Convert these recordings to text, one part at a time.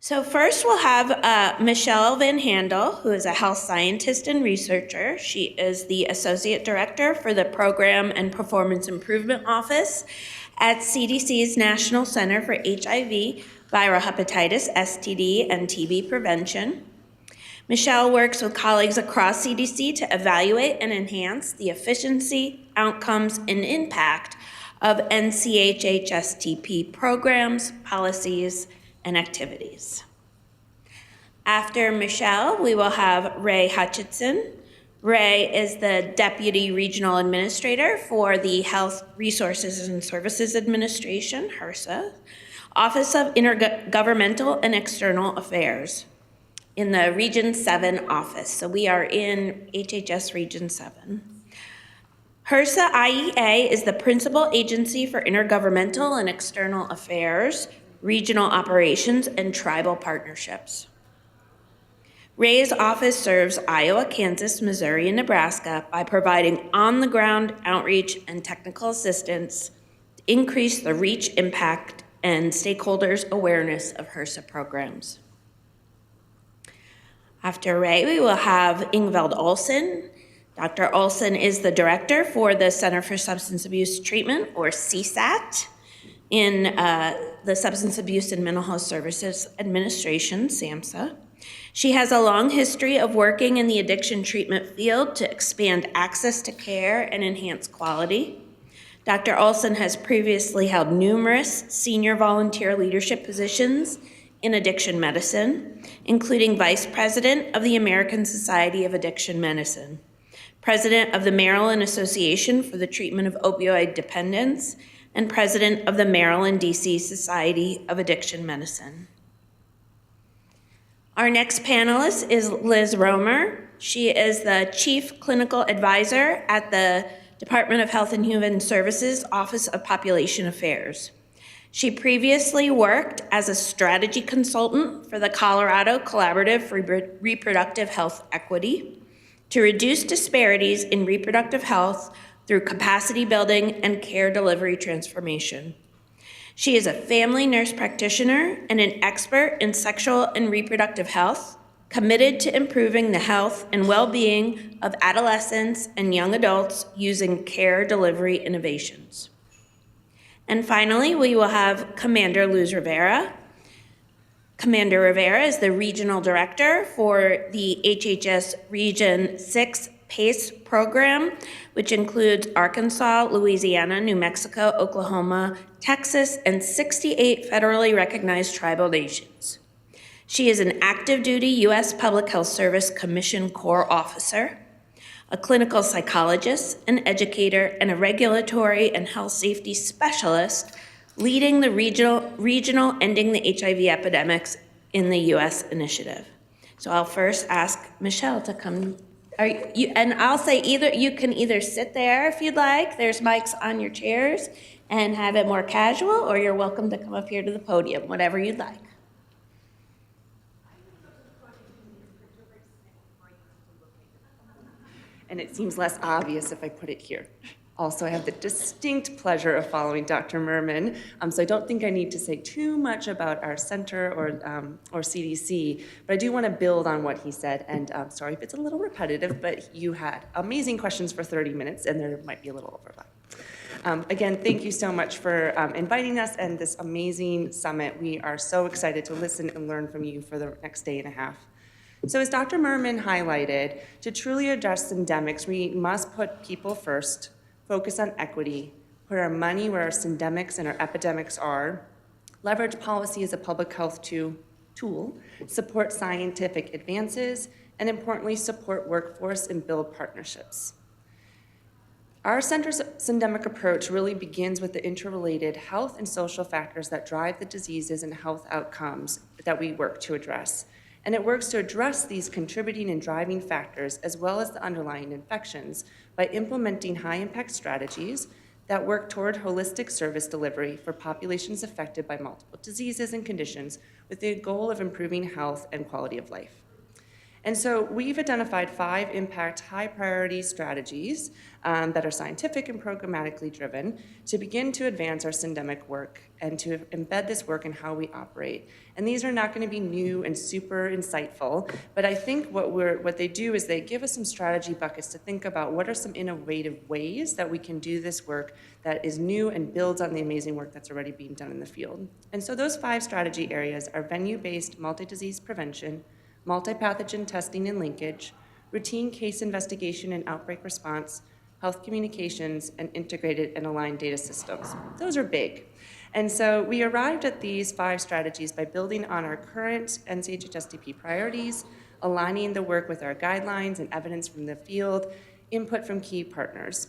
So first we'll have Michelle Van Handel, who is a health scientist and researcher. She is the Associate Director for the Program and Performance Improvement Office at CDC's National Center for HIV, Viral Hepatitis, STD, and TB Prevention. Michelle works with colleagues across CDC to evaluate and enhance the efficiency, outcomes, and impact of NCHHSTP programs, policies, and activities. After Michelle, we will have Rae Hutchison. Rae is the Deputy Regional Administrator for the Health Resources and Services Administration, HRSA, Office of Intergovernmental and External Affairs in the Region 7 office. So we are in HHS Region 7. HRSA IEA is the principal agency for intergovernmental and external affairs, regional operations, and tribal partnerships. Rae's office serves Iowa, Kansas, Missouri, and Nebraska by providing on-the-ground outreach and technical assistance to increase the reach, impact, and stakeholders' awareness of HRSA programs. After Rae, we will have Yngvild Olsen. Dr. Olsen is the director for the Center for Substance Abuse Treatment, or CSAT, in the Substance Abuse and Mental Health Services Administration, SAMSHA. She has a long history of working in the addiction treatment field to expand access to care and enhance quality. Dr. Olsen has previously held numerous senior volunteer leadership positions in addiction medicine, including Vice President of the American Society of Addiction Medicine, President of the Maryland Association for the Treatment of Opioid Dependence, and President of the Maryland, D.C. Society of Addiction Medicine. Our next panelist is Liz Romer. She is the Chief Clinical Advisor at the Department of Health and Human Services Office of Population Affairs. She previously worked as a strategy consultant for the Colorado Collaborative for Reproductive Health Equity to reduce disparities in reproductive health through capacity building and care delivery transformation. She is a family nurse practitioner and an expert in sexual and reproductive health, committed to improving the health and well-being of adolescents and young adults using care delivery innovations. And finally, we will have Commander Luz Rivera. Commander Rivera is the Regional Director for the HHS Region 6 PACE program, which includes Arkansas, Louisiana, New Mexico, Oklahoma, Texas, and 68 federally recognized tribal nations. She is an active duty U.S. Public Health Service Commission Corps officer, a clinical psychologist, an educator, and a regulatory and health safety specialist leading the regional Ending the HIV Epidemics in the U.S. initiative. So I'll first ask Michelle to come. And I'll say you can either sit there if you'd like, there's mics on your chairs, and have it more casual, or you're welcome to come up here to the podium, whatever you'd like. And it seems less obvious if I put it here. Also, I have the distinct pleasure of following Dr. Merman, so I don't think I need to say too much about our center or CDC, but I do want to build on what he said, and sorry if it's a little repetitive, but you had amazing questions for 30 minutes, and there might be a little overlap. Again, thank you so much for inviting us and this amazing summit. We are so excited to listen and learn from you for the next day and a half. So as Dr. Merman highlighted, to truly address syndemics, we must put people first, focus on equity, put our money where our syndemics and our epidemics are, leverage policy as a public health tool, support scientific advances, and importantly, support workforce and build partnerships. Our center's syndemic approach really begins with the interrelated health and social factors that drive the diseases and health outcomes that we work to address. And it works to address these contributing and driving factors as well as the underlying infections by implementing high-impact strategies that work toward holistic service delivery for populations affected by multiple diseases and conditions with the goal of improving health and quality of life. And so we've identified 5 impact high priority strategies that are scientific and programmatically driven to begin to advance our syndemic work and to embed this work in how we operate. And these are not going to be new and super insightful, but I think what they do is they give us some strategy buckets to think about what are some innovative ways that we can do this work that is new and builds on the amazing work that's already being done in the field. And so those 5 strategy areas are venue-based multi-disease prevention, multi-pathogen testing and linkage, routine case investigation and outbreak response, health communications, and integrated and aligned data systems. Those are big. And so we arrived at these 5 strategies by building on our current NCHSTP priorities, aligning the work with our guidelines and evidence from the field, input from key partners.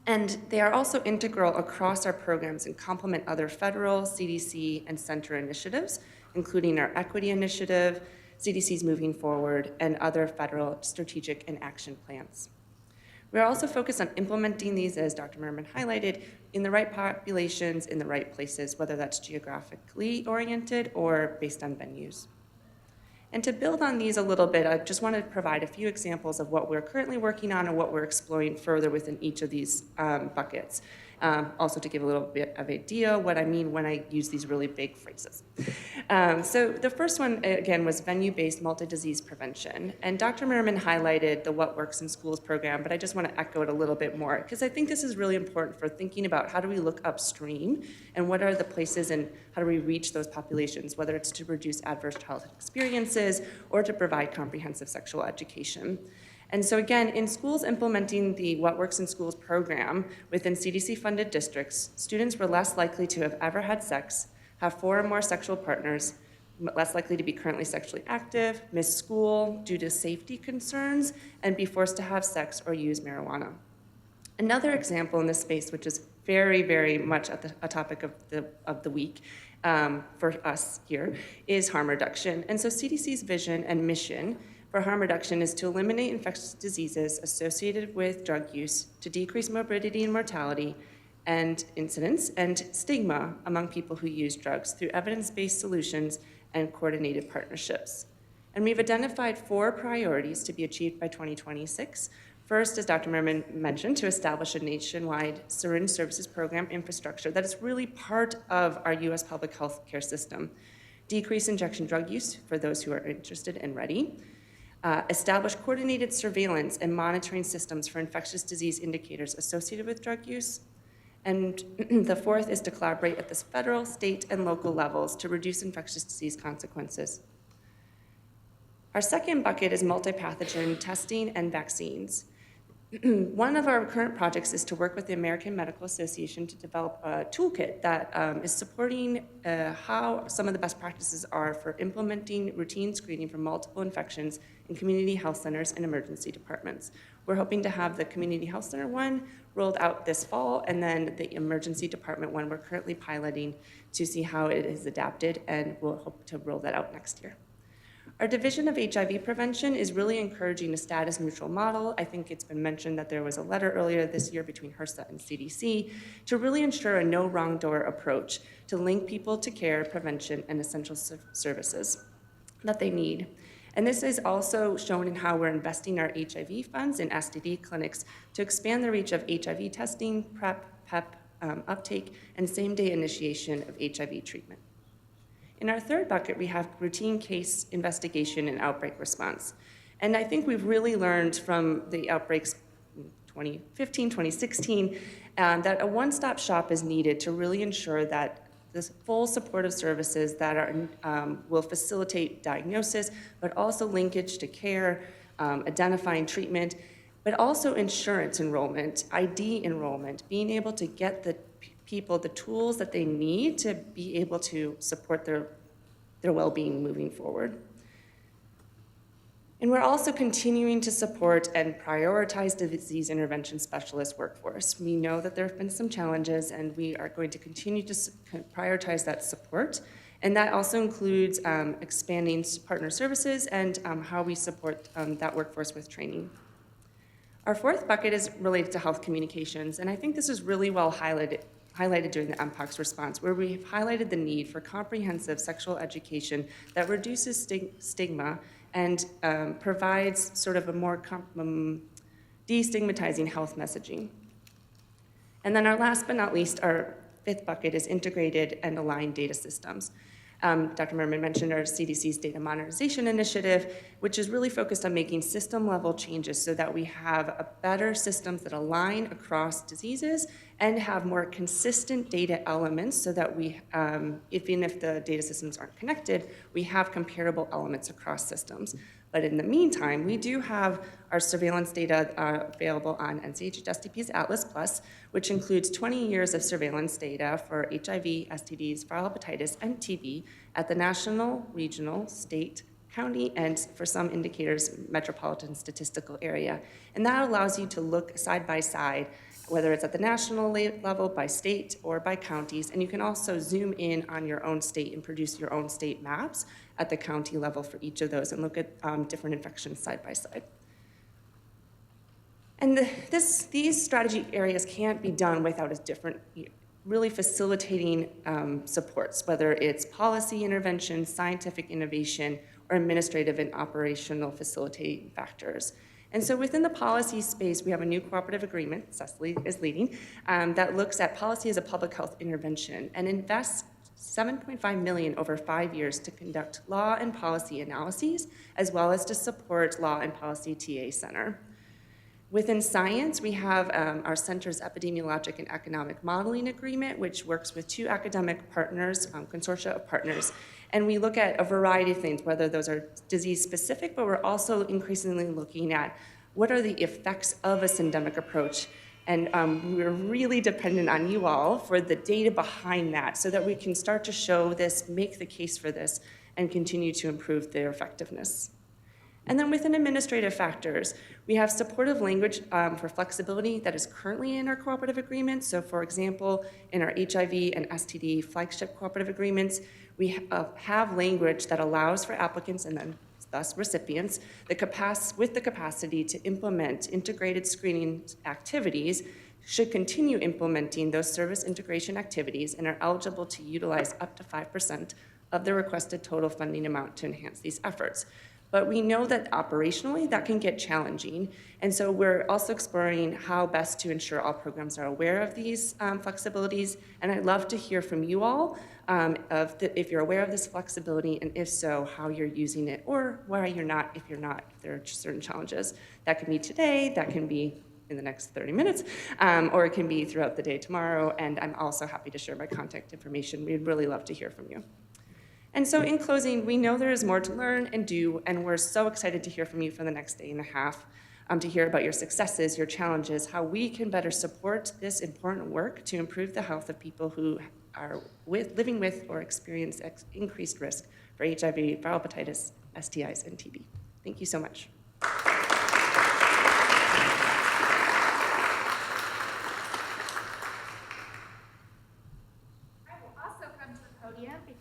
And they are also integral across our programs and complement other federal, CDC, and center initiatives, including our equity initiative, CDC's Moving Forward, and other federal strategic and action plans. We're also focused on implementing these, as Dr. Merman highlighted, in the right populations, in the right places, whether that's geographically oriented or based on venues. And to build on these a little bit, I just want to provide a few examples of what we're currently working on and what we're exploring further within each of these buckets. Also to give a little bit of idea what I mean when I use these really big phrases. So the first one, again, was venue-based multi-disease prevention. And Dr. Merman highlighted the What Works in Schools program, but I just want to echo it a little bit more, because I think this is really important for thinking about how do we look upstream and what are the places and how do we reach those populations, whether it's to reduce adverse childhood experiences or to provide comprehensive sexual education. And so again, in schools implementing the What Works in Schools program within CDC-funded districts, students were less likely to have ever had sex, have 4 or more sexual partners, less likely to be currently sexually active, miss school due to safety concerns, and be forced to have sex or use marijuana. Another example in this space, which is very, very much at a topic of the week for us here, is harm reduction. And so CDC's vision and mission for harm reduction is to eliminate infectious diseases associated with drug use, to decrease morbidity and mortality and incidence and stigma among people who use drugs through evidence-based solutions and coordinated partnerships. And we've identified 4 priorities to be achieved by 2026. First, as Dr. Merman mentioned, to establish a nationwide syringe services program infrastructure that is really part of our U.S. public health care system. Decrease injection drug use for those who are interested and ready. Establish coordinated surveillance and monitoring systems for infectious disease indicators associated with drug use. And the 4th is to collaborate at the federal, state, and local levels to reduce infectious disease consequences. Our second bucket is multi-pathogen testing and vaccines. One of our current projects is to work with the American Medical Association to develop a toolkit that is supporting how some of the best practices are for implementing routine screening for multiple infections in community health centers and emergency departments. We're hoping to have the community health center one rolled out this fall, and then the emergency department one we're currently piloting to see how it is adapted, and we'll hope to roll that out next year. Our division of HIV prevention is really encouraging a status-neutral model. I think it's been mentioned that there was a letter earlier this year between HRSA and CDC to really ensure a no wrong door approach to link people to care, prevention, and essential services that they need. And this is also shown in how we're investing our HIV funds in STD clinics to expand the reach of HIV testing, PrEP, PEP uptake, and same-day initiation of HIV treatment. In our third bucket, we have routine case investigation and outbreak response. And I think we've really learned from the outbreaks in 2015, 2016, that a one-stop shop is needed to really ensure that this full supportive services that are, will facilitate diagnosis, but also linkage to care, identifying treatment, but also insurance enrollment, ID enrollment, being able to get the people the tools that they need to be able to support their well-being moving forward. And we're also continuing to support and prioritize the disease intervention specialist workforce. We know that there have been some challenges, and we are going to continue to prioritize that support. And that also includes expanding partner services and how we support that workforce with training. Our fourth bucket is related to health communications, and I think this is really well highlighted during the MPOX response, where we've highlighted the need for comprehensive sexual education that reduces stigma and provides sort of a more destigmatizing health messaging. And then our last but not least, our fifth bucket is integrated and aligned data systems. Dr. Merman mentioned our CDC's data modernization initiative, which is really focused on making system-level changes so that we have better systems that align across diseases and have more consistent data elements so that we, even if the data systems aren't connected, we have comparable elements across systems. But in the meantime, we do have our surveillance data available on NCHS-STP's Atlas Plus, which includes 20 years of surveillance data for HIV, STDs, viral hepatitis, and TB at the national, regional, state, county, and for some indicators, metropolitan statistical area. And that allows you to look side by side, whether it's at the national level, by state, or by counties, and you can also zoom in on your own state and produce your own state maps at the county level for each of those and look at different infections side by side. And these strategy areas can't be done without a different, really facilitating supports, whether it's policy intervention, scientific innovation, or administrative and operational facilitating factors. And so within the policy space, we have a new cooperative agreement, Cecily is leading, that looks at policy as a public health intervention and invests $7.5 million over 5 years to conduct law and policy analyses, as well as to support law and policy TA center. Within science, we have our center's epidemiologic and economic modeling agreement, which works with 2 academic partners, consortia of partners, and we look at a variety of things, whether those are disease-specific, but we're also increasingly looking at what are the effects of a syndemic approach. And we're really dependent on you all for the data behind that so that we can start to show this, make the case for this, and continue to improve their effectiveness. And then within administrative factors, we have supportive language for flexibility that is currently in our cooperative agreements. So for example, in our HIV and STD flagship cooperative agreements, we have language that allows for applicants and then thus recipients with the capacity to implement integrated screening activities should continue implementing those service integration activities and are eligible to utilize up to 5% of the requested total funding amount to enhance these efforts. But we know that operationally that can get challenging, and so we're also exploring how best to ensure all programs are aware of these flexibilities, and I'd love to hear from you all if you're aware of this flexibility, and if so, how you're using it, or why you're not, if there are certain challenges. That can be today, that can be in the next 30 minutes, or it can be throughout the day tomorrow, and I'm also happy to share my contact information. We'd really love to hear from you. And so in closing, we know there is more to learn and do, and we're so excited to hear from you for the next day and a half, to hear about your successes, your challenges, how we can better support this important work to improve the health of people who are living with or experience increased risk for HIV, viral hepatitis, STIs, and TB. Thank you so much.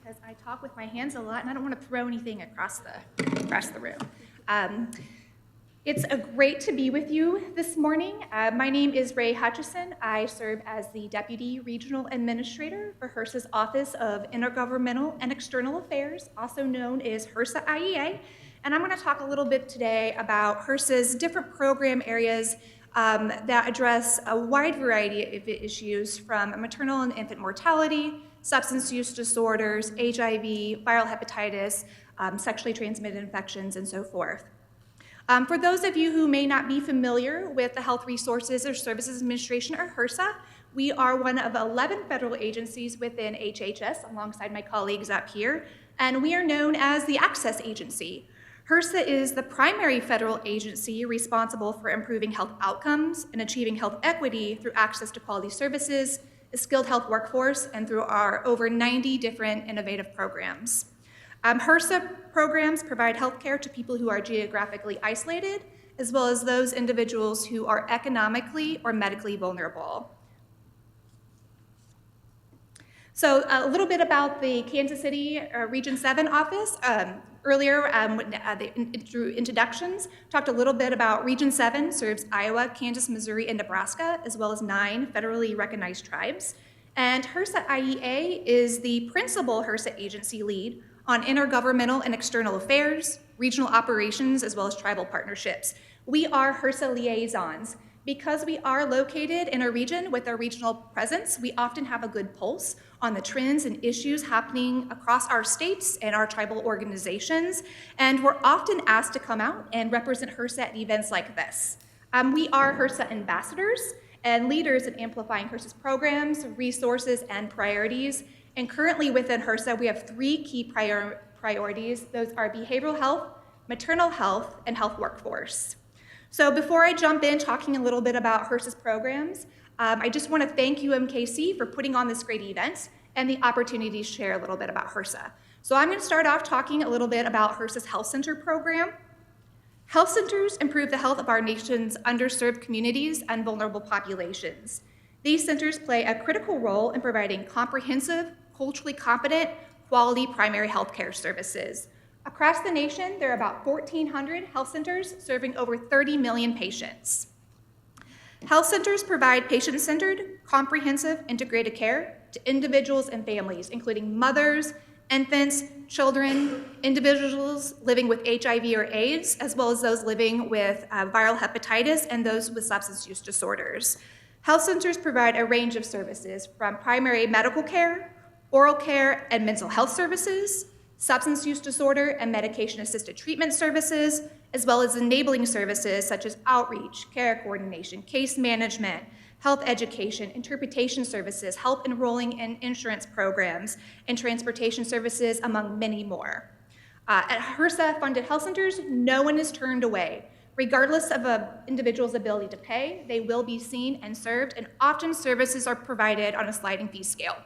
Because I talk with my hands a lot and I don't want to throw anything across the room. It's great to be with you this morning. My name is Rae Hutchison. I serve as the Deputy Regional Administrator for HRSA's Office of Intergovernmental and External Affairs, also known as HRSA IEA. And I'm going to talk a little bit today about HRSA's different program areas that address a wide variety of issues from maternal and infant mortality, substance use disorders, HIV, viral hepatitis, sexually transmitted infections, and so forth. For those of you who may not be familiar with the Health Resources or Services Administration, or HRSA, we are one of 11 federal agencies within HHS, alongside my colleagues up here, and we are known as the Access Agency. HRSA is the primary federal agency responsible for improving health outcomes and achieving health equity through access to quality services, a skilled health workforce, and through our over 90 different innovative programs. HRSA programs provide health care to people who are geographically isolated, as well as those individuals who are economically or medically vulnerable. So a little bit about the Kansas City Region 7 office. Earlier, through introductions, talked a little bit about Region 7 serves Iowa, Kansas, Missouri, and Nebraska, as well as 9 federally recognized tribes. And HRSA IEA is the principal HRSA agency lead on intergovernmental and external affairs, regional operations, as well as tribal partnerships. We are HRSA liaisons. Because we are located in a region with a regional presence, we often have a good pulse on the trends and issues happening across our states and our tribal organizations, and we're often asked to come out and represent HRSA at events like this. We are HRSA ambassadors and leaders in amplifying HRSA's programs, resources, and priorities, and currently within HRSA, we have 3 key priorities. Those are behavioral health, maternal health, and health workforce. So before I jump in talking a little bit about HRSA's programs, I just want to thank UMKC for putting on this great event and the opportunity to share a little bit about HRSA. So I'm going to start off talking a little bit about HRSA's Health Center program. Health centers improve the health of our nation's underserved communities and vulnerable populations. These centers play a critical role in providing comprehensive, culturally competent, quality primary health care services. Across the nation, there are about 1,400 health centers serving over 30 million patients. Health centers provide patient-centered, comprehensive, integrated care to individuals and families, including mothers, infants, children, individuals living with HIV or AIDS, as well as those living with viral hepatitis and those with substance use disorders. Health centers provide a range of services from primary medical care, oral care, and mental health services, substance use disorder and medication-assisted treatment services, as well as enabling services such as outreach, care coordination, case management, health education, interpretation services, help enrolling in insurance programs, and transportation services, among many more. At HRSA-funded health centers, no one is turned away. Regardless of an individual's ability to pay, they will be seen and served, and often services are provided on a sliding fee scale.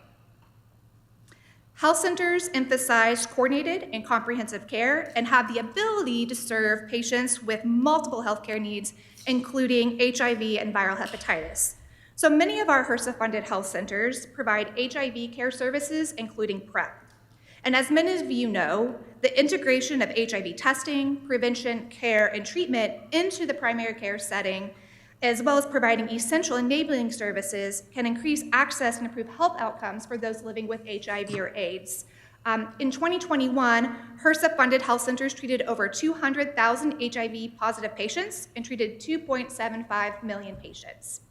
Health centers emphasize coordinated and comprehensive care and have the ability to serve patients with multiple healthcare needs, including HIV and viral hepatitis. So many of our HRSA-funded health centers provide HIV care services, including PrEP. And as many of you know, the integration of HIV testing, prevention, care, and treatment into the primary care setting, as well as providing essential enabling services, can increase access and improve health outcomes for those living with HIV or AIDS. In 2021, HRSA-funded health centers treated over 200,000 HIV-positive patients and treated 2.75 million patients.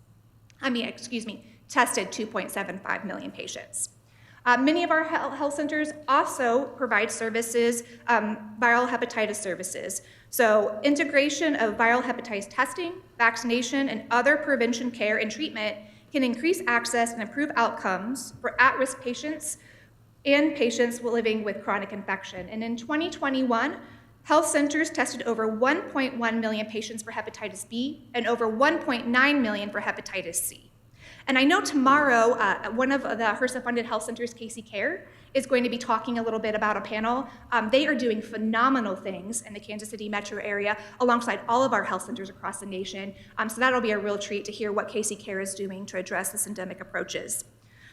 Tested 2.75 million patients. Many of our health centers also provide services, viral hepatitis services. So integration of viral hepatitis testing, vaccination, and other prevention care and treatment can increase access and improve outcomes for at-risk patients and patients living with chronic infection. And in 2021, health centers tested over 1.1 million patients for hepatitis B and over 1.9 million for hepatitis C. And I know tomorrow, one of the HRSA-funded health centers, Casey Care, is going to be talking a little bit about a panel. They are doing phenomenal things in the Kansas City metro area alongside all of our health centers across the nation. So that'll be a real treat to hear what Casey Care is doing to address the syndemic approaches.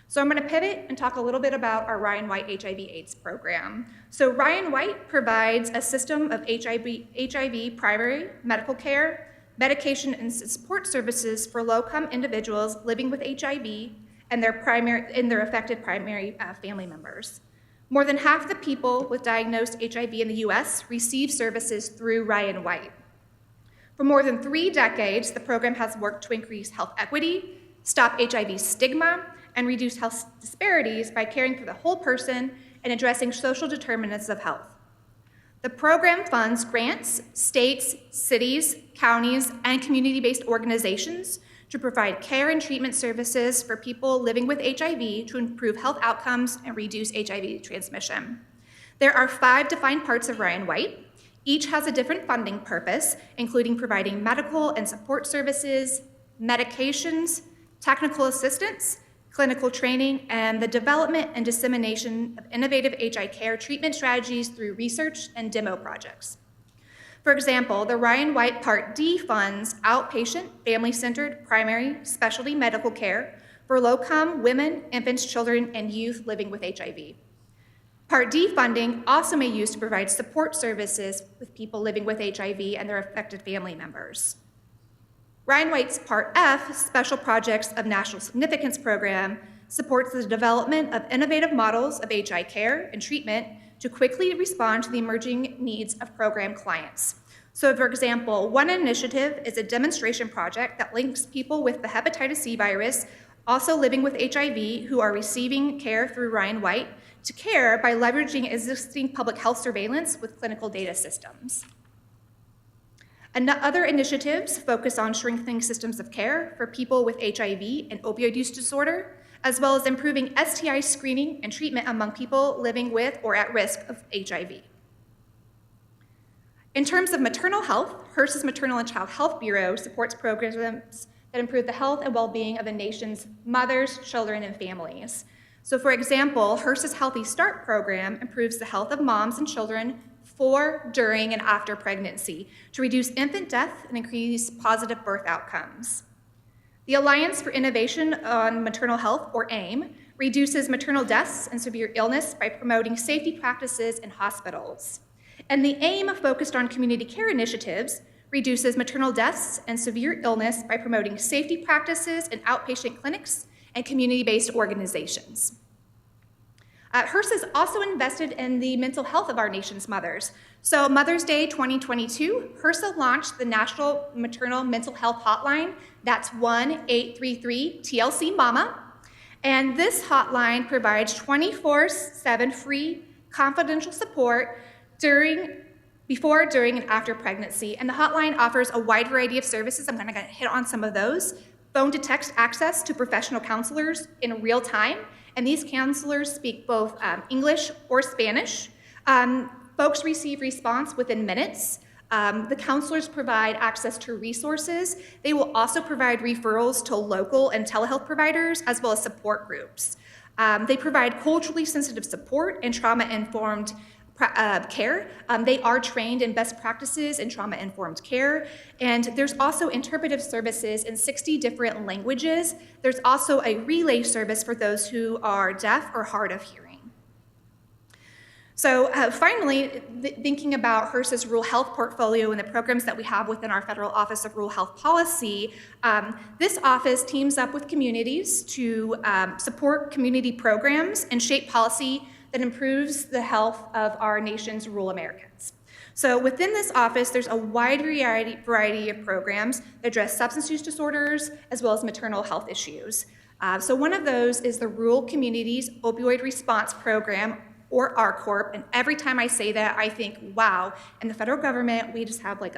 So I'm going to pivot and talk a little bit about our Ryan White HIV/AIDS program. So Ryan White provides a system of HIV primary medical care, medication and support services for low-income individuals living with HIV and their affected primary family members. More than half the people with diagnosed HIV in the U.S. receive services through Ryan White. For more than 3 decades, the program has worked to increase health equity, stop HIV stigma, and reduce health disparities by caring for the whole person and addressing social determinants of health. The program funds grants, states, cities, counties, and community-based organizations to provide care and treatment services for people living with HIV to improve health outcomes and reduce HIV transmission. There are 5 defined parts of Ryan White. Each has a different funding purpose, including providing medical and support services, medications, technical assistance, clinical training, and the development and dissemination of innovative HIV care treatment strategies through research and demo projects. For example, the Ryan White Part D funds outpatient, family-centered, primary, specialty medical care for low-income women, infants, children, and youth living with HIV. Part D funding also may be used to provide support services with people living with HIV and their affected family members. Ryan White's Part F, Special Projects of National Significance program, supports the development of innovative models of HIV care and treatment to quickly respond to the emerging needs of program clients. So for example, one initiative is a demonstration project that links people with the hepatitis C virus also living with HIV who are receiving care through Ryan White to care by leveraging existing public health surveillance with clinical data systems. And other initiatives focus on strengthening systems of care for people with HIV and opioid use disorder, as well as improving STI screening and treatment among people living with or at risk of HIV. In terms of maternal health, HRSA's Maternal and Child Health Bureau supports programs that improve the health and well-being of the nation's mothers, children, and families. So for example, HRSA's Healthy Start program improves the health of moms and children before, during, and after pregnancy to reduce infant death and increase positive birth outcomes. The Alliance for Innovation on Maternal Health, or AIM, reduces maternal deaths and severe illness by promoting safety practices in hospitals. And the AIM, focused on community care initiatives, reduces maternal deaths and severe illness by promoting safety practices in outpatient clinics and community-based organizations. HRSA is also invested in the mental health of our nation's mothers. So Mother's Day 2022, HRSA launched the National Maternal Mental Health Hotline. That's 1-833-TLC-MAMA. And this hotline provides 24/7 free confidential support before, during, and after pregnancy. And the hotline offers a wide variety of services. I'm going to hit on some of those. Phone to text access to professional counselors in real time. And these counselors speak both English or Spanish. Folks receive response within minutes. The counselors provide access to resources. They will also provide referrals to local and telehealth providers, as well as support groups. They provide culturally sensitive support and trauma-informed care. They are trained in best practices in trauma-informed care. And there's also interpretive services in 60 different languages. There's also a relay service for those who are deaf or hard of hearing. So finally, thinking about HRSA's rural health portfolio and the programs that we have within our Federal Office of Rural Health Policy, this office teams up with communities to support community programs and shape policy that improves the health of our nation's rural Americans. So within this office, there's a wide variety of programs that address substance use disorders as well as maternal health issues. So one of those is the Rural Communities Opioid Response Program, or RCORP, and every time I say that, I think, wow, in the federal government, we just have like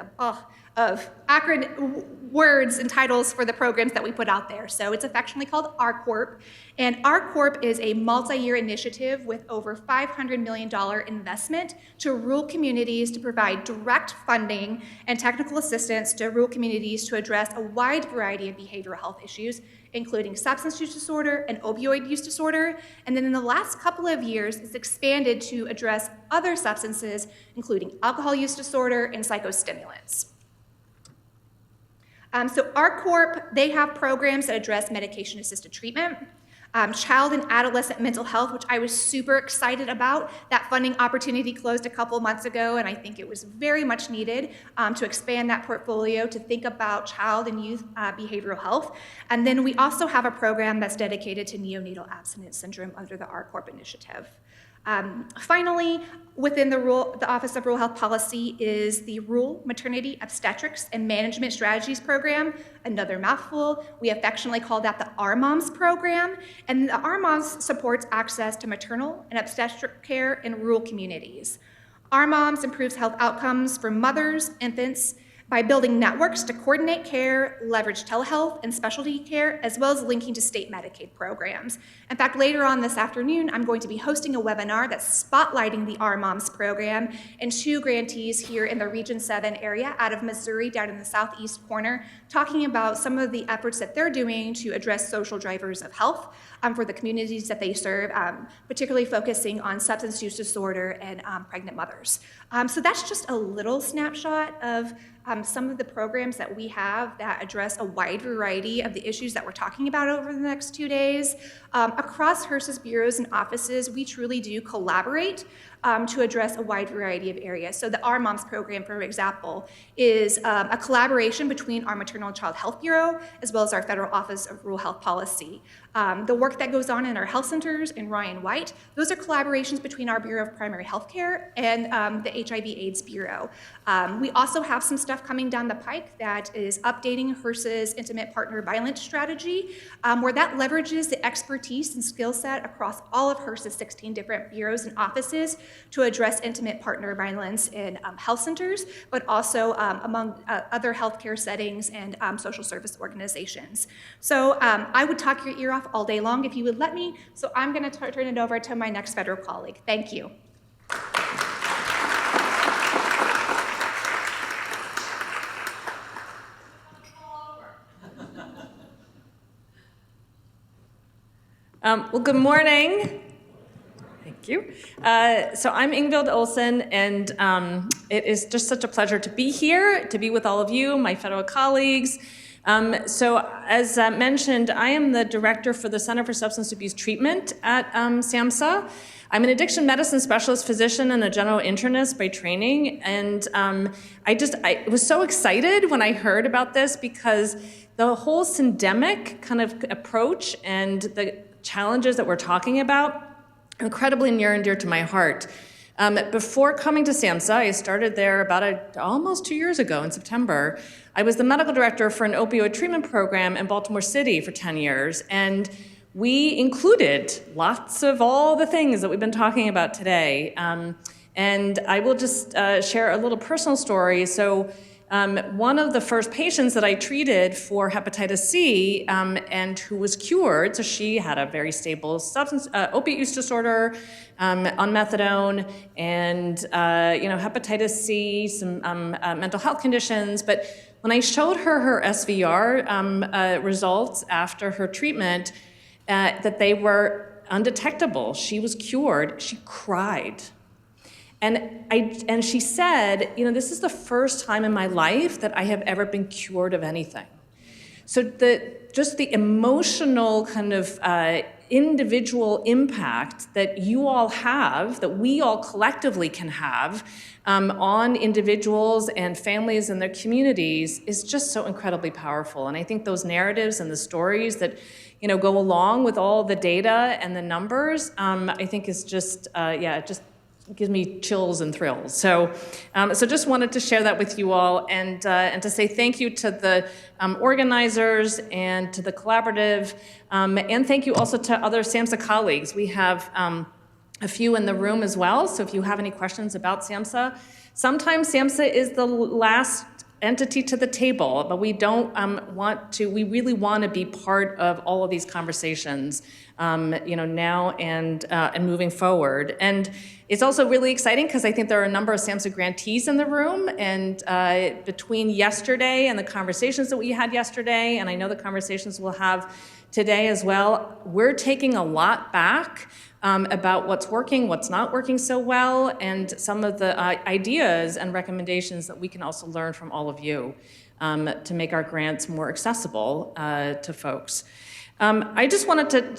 of acronym words and titles for the programs that we put out there. So it's affectionately called RCORP, and RCORP is a multi-year initiative with over $500 million investment to rural communities to provide direct funding and technical assistance to rural communities to address a wide variety of behavioral health issues, including substance use disorder and opioid use disorder. And then in the last couple of years, it's expanded to address other substances, including alcohol use disorder and psychostimulants. So RCORP, they have programs that address medication-assisted treatment, child and adolescent mental health, which I was super excited about. That funding opportunity closed a couple months ago, and I think it was very much needed to expand that portfolio to think about child and youth behavioral health. And then we also have a program that's dedicated to neonatal abstinence syndrome under the RCORP initiative. Finally, within the Office of Rural Health Policy is the Rural Maternity Obstetrics and Management Strategies Program, another mouthful. We affectionately call that the RMOMS program, and the RMOMS supports access to maternal and obstetric care in rural communities. RMOMS improves health outcomes for mothers, infants, by building networks to coordinate care, leverage telehealth and specialty care, as well as linking to state Medicaid programs. In fact, later on this afternoon, I'm going to be hosting a webinar that's spotlighting the RMOMS program and 2 grantees here in the Region 7 area out of Missouri, down in the southeast corner, talking about some of the efforts that they're doing to address social drivers of health for the communities that they serve, particularly focusing on substance use disorder and pregnant mothers. So that's just a little snapshot of some of the programs that we have that address a wide variety of the issues that we're talking about over the next 2 days. Across HRSA's bureaus and offices, we truly do collaborate to address a wide variety of areas. So the Our Moms program, for example, is a collaboration between our Maternal and Child Health Bureau as well as our Federal Office of Rural Health Policy. The work that goes on in our health centers in Ryan White, those are collaborations between our Bureau of Primary Health Care and the HIV/AIDS Bureau. We also have some stuff coming down the pike that is updating HRSA's intimate partner violence strategy, where that leverages the expertise and skill set across all of HRSA's 16 different bureaus and offices to address intimate partner violence in health centers, but also among other healthcare settings and social service organizations. So I would talk your ear off all day long if you would let me, so I'm going to turn it over to my next federal colleague. Thank you. Well, good morning. Thank you. So I'm Yngvild Olsen, and it is just such a pleasure to be here, to be with all of you, my fellow colleagues. So as mentioned, I am the director for the Center for Substance Abuse Treatment at SAMSHA. I'm an addiction medicine specialist physician and a general internist by training, and I was so excited when I heard about this because the whole syndemic kind of approach and the challenges that we're talking about are incredibly near and dear to my heart. Before coming to SAMHSA, I started there about almost 2 years ago in September. I was the medical director for an opioid treatment program in Baltimore City for 10 years, and we included lots of all the things that we've been talking about today. And I will just share a little personal story. So one of the first patients that I treated for hepatitis C and who was cured, so she had a very stable opiate use disorder, on methadone, and hepatitis C, some mental health conditions. But when I showed her SVR results after her treatment, that they were undetectable, she was cured, she cried. And she said, this is the first time in my life that I have ever been cured of anything. So just the emotional kind of individual impact that you all have, that we all collectively can have on individuals and families and their communities is just so incredibly powerful. And I think those narratives and the stories that go along with all the data and the numbers, I think is just, it just gives me chills and thrills. So just wanted to share that with you all and to say thank you to the organizers and to the collaborative, and thank you also to other SAMHSA colleagues. We have a few in the room as well, so if you have any questions about SAMHSA, sometimes SAMHSA is the last entity to the table, but we don't we really want to be part of all of these conversations, now and moving forward. And it's also really exciting because I think there are a number of SAMHSA grantees in the room, and between yesterday and the conversations that we had yesterday, and I know the conversations we'll have today as well, we're taking a lot back about what's working, what's not working so well, and some of the ideas and recommendations that we can also learn from all of you to make our grants more accessible to folks. I just wanted to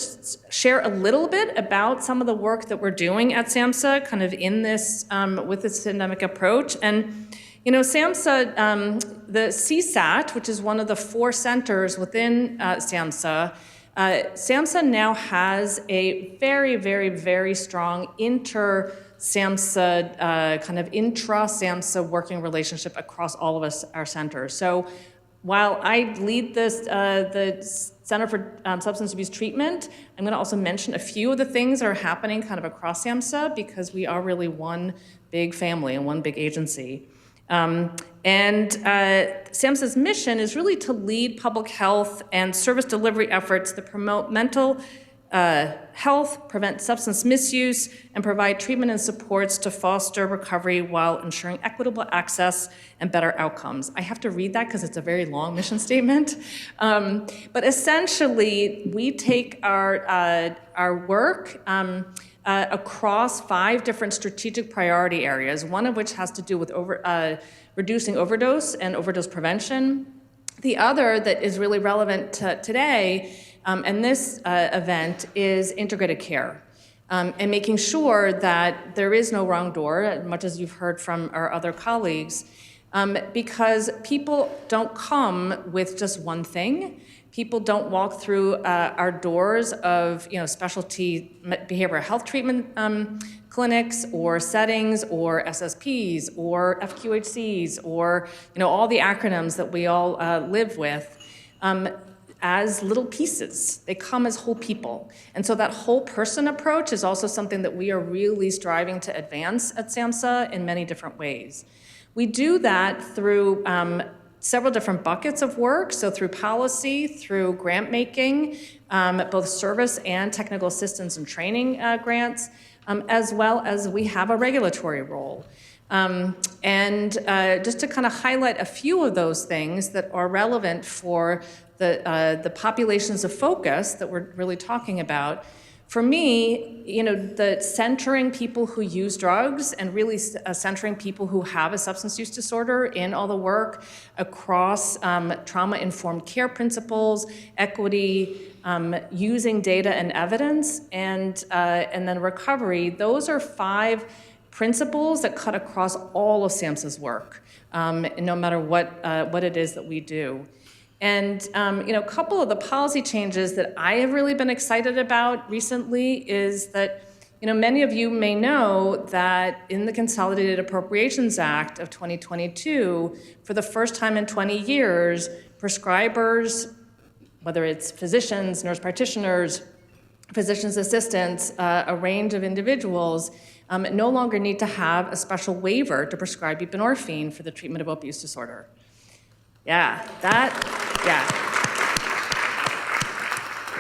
share a little bit about some of the work that we're doing at SAMHSA, kind of in this, with this syndemic approach. And, SAMHSA, the CSAT, which is one of the 4 centers within SAMHSA, SAMHSA now has a very, very, very strong inter-SAMHSA, kind of intra-SAMHSA working relationship across all of our centers. So while I lead this, the Center for Substance Abuse Treatment, I'm going to also mention a few of the things that are happening kind of across SAMHSA because we are really one big family and one big agency. SAMHSA's mission is really to lead public health and service delivery efforts that promote mental health, prevent substance misuse, and provide treatment and supports to foster recovery while ensuring equitable access and better outcomes. I have to read that because it's a very long mission statement. But essentially, we take our work across 5 different strategic priority areas, one of which has to do with reducing overdose and overdose prevention. The other that is really relevant to today and this event is integrated care. and making sure that there is no wrong door, much as you've heard from our other colleagues, because people don't come with just one thing. People don't walk through our doors of specialty behavioral health treatment clinics or settings or SSPs or FQHCs or all the acronyms that we all live with as little pieces. They come as whole people. And so that whole person approach is also something that we are really striving to advance at SAMHSA in many different ways. We do that through several different buckets of work, so through policy, through grant making, both service and technical assistance and training grants, as well as we have a regulatory role. Just to kind of highlight a few of those things that are relevant for the populations of focus that we're really talking about, for me, the centering people who use drugs and really centering people who have a substance use disorder in all the work across trauma-informed care principles, equity, using data and evidence, and then recovery. Those are 5 principles that cut across all of SAMHSA's work, no matter what it is that we do. And a couple of the policy changes that I have really been excited about recently is that many of you may know that in the Consolidated Appropriations Act of 2022, for the first time in 20 years, prescribers, whether it's physicians, nurse practitioners, physician's assistants, a range of individuals, no longer need to have a special waiver to prescribe buprenorphine for the treatment of opioid use disorder.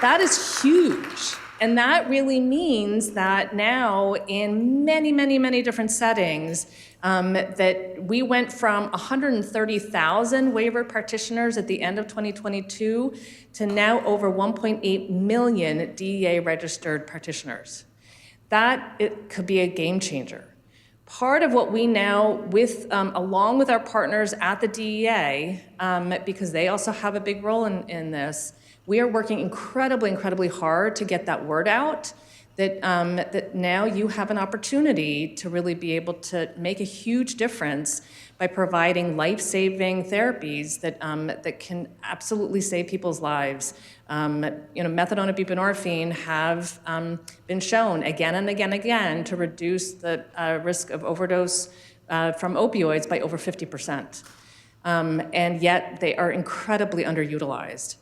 That is huge. And that really means that now in many, many, many different settings, that we went from 130,000 waiver practitioners at the end of 2022 to now over 1.8 million DEA registered practitioners. It could be a game changer. Part of what we now, along with our partners at the DEA, because they also have a big role in this, we are working incredibly, incredibly hard to get that word out, that now you have an opportunity to really be able to make a huge difference by providing life-saving therapies that can absolutely save people's lives. Methadone and buprenorphine have been shown again and again and again to reduce the risk of overdose from opioids by over 50%. And yet they are incredibly underutilized.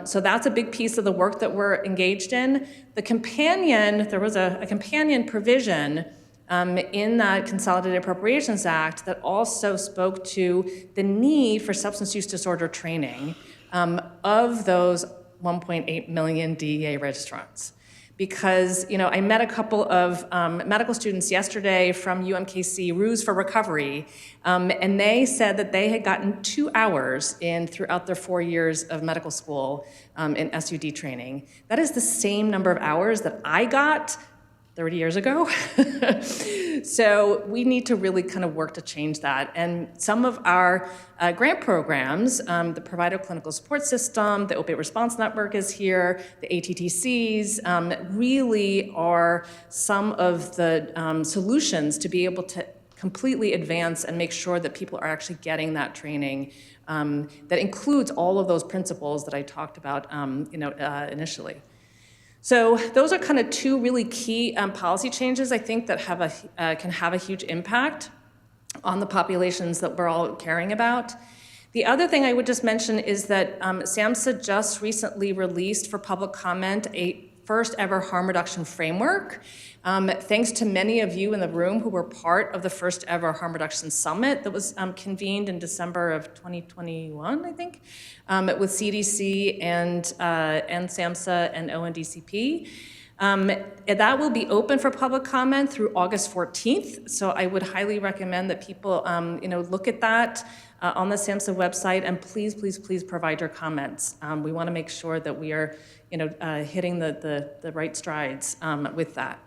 So that's a big piece of the work that we're engaged in. There was a companion provision in the Consolidated Appropriations Act that also spoke to the need for substance use disorder training of those 1.8 million DEA registrants. Because I met a couple of medical students yesterday from UMKC, Ruse for Recovery, and they said that they had gotten 2 hours throughout their 4 years of medical school in SUD training. That is the same number of hours that I got 30 years ago. So we need to really kind of work to change that. And some of our grant programs, the Provider Clinical Support System, the Opioid Response Network is here, the ATTCs, really are some of the solutions to be able to completely advance and make sure that people are actually getting that training that includes all of those principles that I talked about initially. So those are kind of 2 really key policy changes, I think, that can have a huge impact on the populations that we're all caring about. The other thing I would just mention is that SAMHSA just recently released for public comment a first ever harm reduction framework. Thanks to many of you in the room who were part of the first ever harm reduction summit that was convened in December of 2021, I think, with CDC and SAMHSA and ONDCP. That will be open for public comment through August 14th. So I would highly recommend that people look at that on the SAMHSA website, and please, please, please provide your comments. We want to make sure that we are hitting the right strides with that.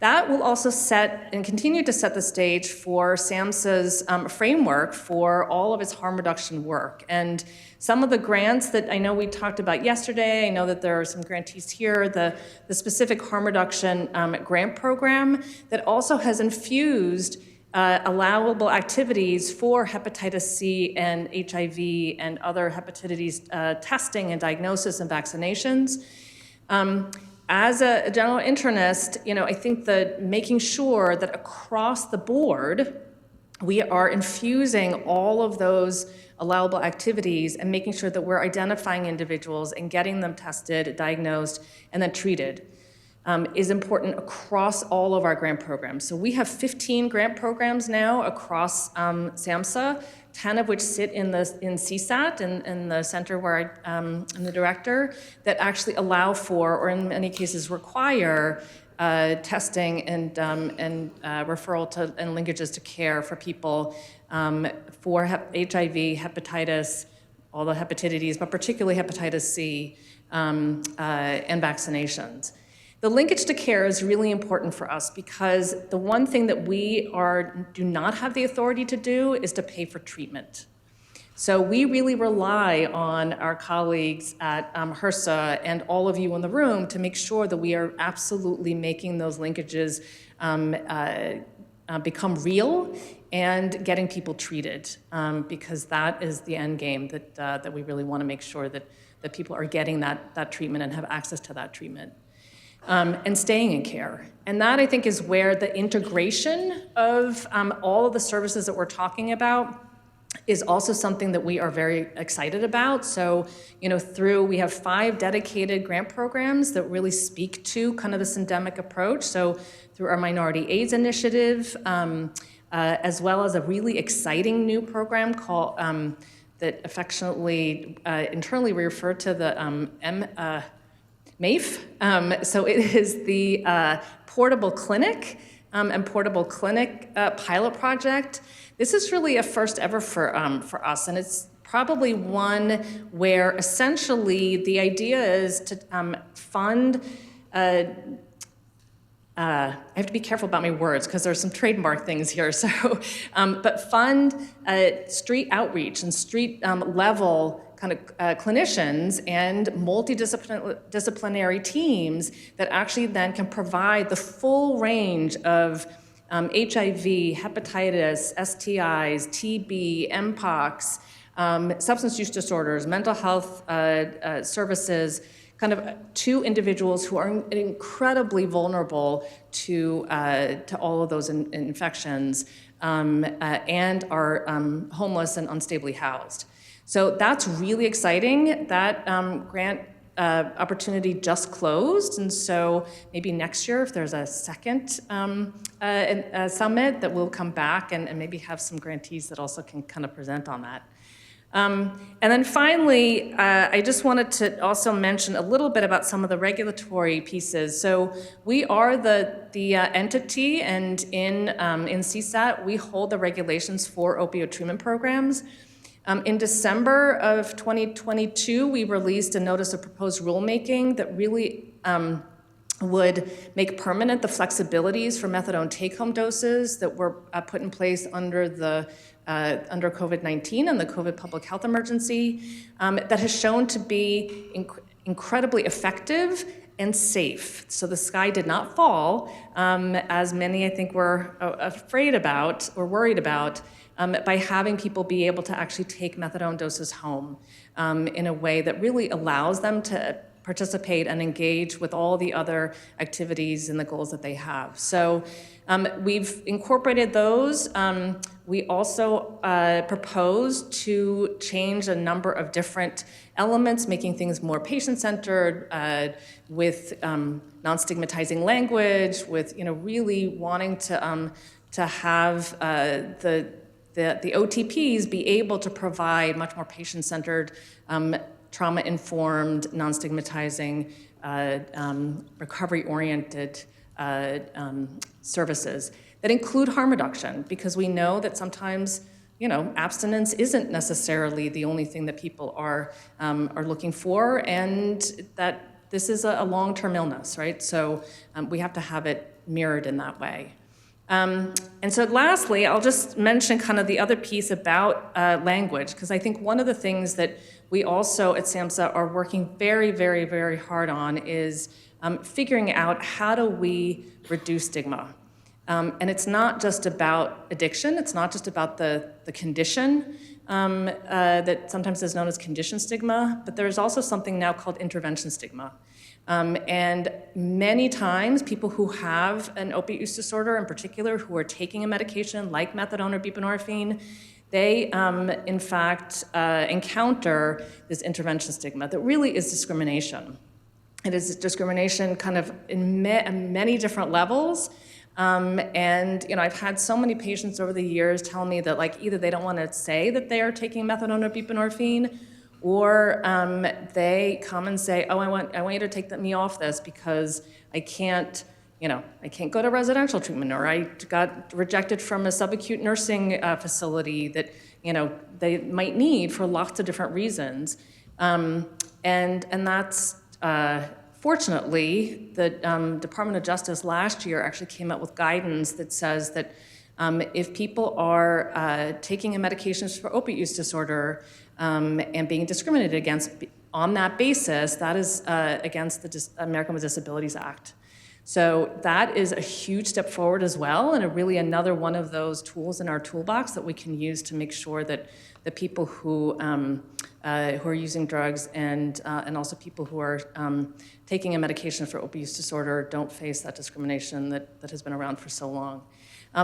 That will also set and continue to set the stage for SAMHSA's framework for all of its harm reduction work. And some of the grants that I know we talked about yesterday, I know that there are some grantees here, the specific harm reduction grant program that also has infused allowable activities for hepatitis C and HIV and other hepatitis testing and diagnosis and vaccinations. As a general internist, I think that making sure that across the board, we are infusing all of those allowable activities and making sure that we're identifying individuals and getting them tested, diagnosed, and then treated is important across all of our grant programs. So we have 15 grant programs now across SAMHSA, 10 of which sit in CSAT, in the center where I'm the director, that actually allow for, or in many cases require, testing and referral to and linkages to care for people for HIV, hepatitis, all the hepatitis, but particularly hepatitis C and vaccinations. The linkage to care is really important for us because the one thing that we do not have the authority to do is to pay for treatment. So we really rely on our colleagues at HRSA and all of you in the room to make sure that we are absolutely making those linkages become real and getting people treated, because that is the end game that we really want to make sure that people are getting that treatment and have access to that treatment. And staying in care. And that, I think, is where the integration of all of the services that we're talking about is also something that we are very excited about. So, we have 5 dedicated grant programs that really speak to kind of the syndemic approach. So through our Minority AIDS Initiative, as well as a really exciting new program called, that affectionately, internally we refer to the MAIF. So it is the Portable Clinic and Portable Clinic pilot project. This is really a first ever for us, and it's probably one where essentially the idea is to fund. I have to be careful about my words because there's some trademark things here. So, but fund street outreach and street level kind of clinicians and multidisciplinary teams that actually then can provide the full range of HIV, hepatitis, STIs, TB, MPOX, substance use disorders, mental health services, kind of to individuals who are incredibly vulnerable to all of those infections and are homeless and unstably housed. So that's really exciting. That grant opportunity just closed, and so maybe next year, if there's a second summit, that we'll come back and maybe have some grantees that also can kind of present on that. And then finally, I just wanted to also mention a little bit about some of the regulatory pieces. So we are the entity, and in CSAT, we hold the regulations for opioid treatment programs. In December of 2022, we released a notice of proposed rulemaking that really would make permanent the flexibilities for methadone take-home doses that were put in place under COVID-19 and the COVID public health emergency, that has shown to be incredibly effective and safe. So the sky did not fall, as many I think were afraid about or worried about, by having people be able to actually take methadone doses home in a way that really allows them to participate and engage with all the other activities and the goals that they have. So we've incorporated those. We also propose to change a number of different elements, making things more patient-centered, with non-stigmatizing language, with really wanting to have the OTPs be able to provide much more patient-centered, trauma-informed, non-stigmatizing, recovery-oriented services that include harm reduction, because we know that sometimes abstinence isn't necessarily the only thing that people are looking for, and that this is a long-term illness, right? So we have to have it mirrored in that way. And so lastly, I'll just mention kind of the other piece about language, because I think one of the things that we also at SAMHSA are working very, very, very hard on is figuring out how do we reduce stigma. And it's not just about addiction, it's not just about the condition that sometimes is known as condition stigma, but there's also something now called intervention stigma. And many times, people who have an opiate use disorder, in particular, who are taking a medication like methadone or buprenorphine, they, in fact, encounter this intervention stigma that really is discrimination. It is discrimination kind of in many different levels. And I've had so many patients over the years tell me that either they don't want to say that they are taking methadone or buprenorphine, or they come and say, oh, I want you to take me off this because I can't go to residential treatment, or I got rejected from a subacute nursing facility that, they might need for lots of different reasons. And that's, fortunately, the Department of Justice last year actually came out with guidance that says that if people are taking a medication for opiate use disorder, and being discriminated against on that basis, that is against the American with Disabilities Act. So that is a huge step forward as well, and really another one of those tools in our toolbox that we can use to make sure that the people who are using drugs and also people who are taking a medication for opiate use disorder don't face that discrimination that has been around for so long.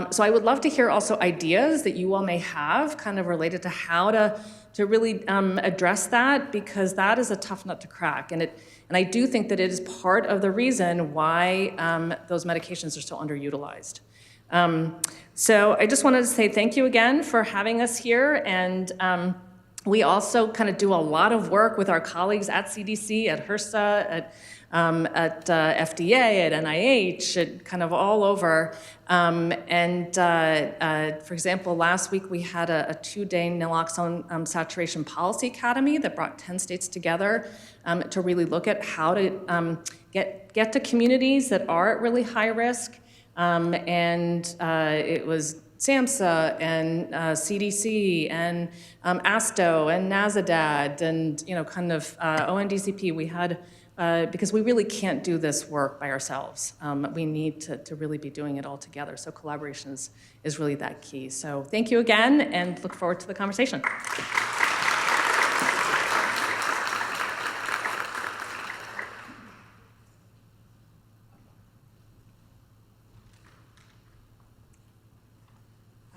So I would love to hear also ideas that you all may have kind of related to how to really address that, because that is a tough nut to crack. And I do think that it is part of the reason why those medications are so underutilized. So I just wanted to say thank you again for having us here. And we also kind of do a lot of work with our colleagues at CDC, at HRSA, at FDA, at NIH, at kind of all over. For example, last week we had a 2-day naloxone saturation policy academy that brought 10 states together to really look at how to get to communities that are at really high risk. It was SAMHSA and CDC and ASTO and NAZADAD and kind of ONDCP. We had because we really can't do this work by ourselves. We need to really be doing it all together. So collaboration is really that key. So thank you again, and look forward to the conversation.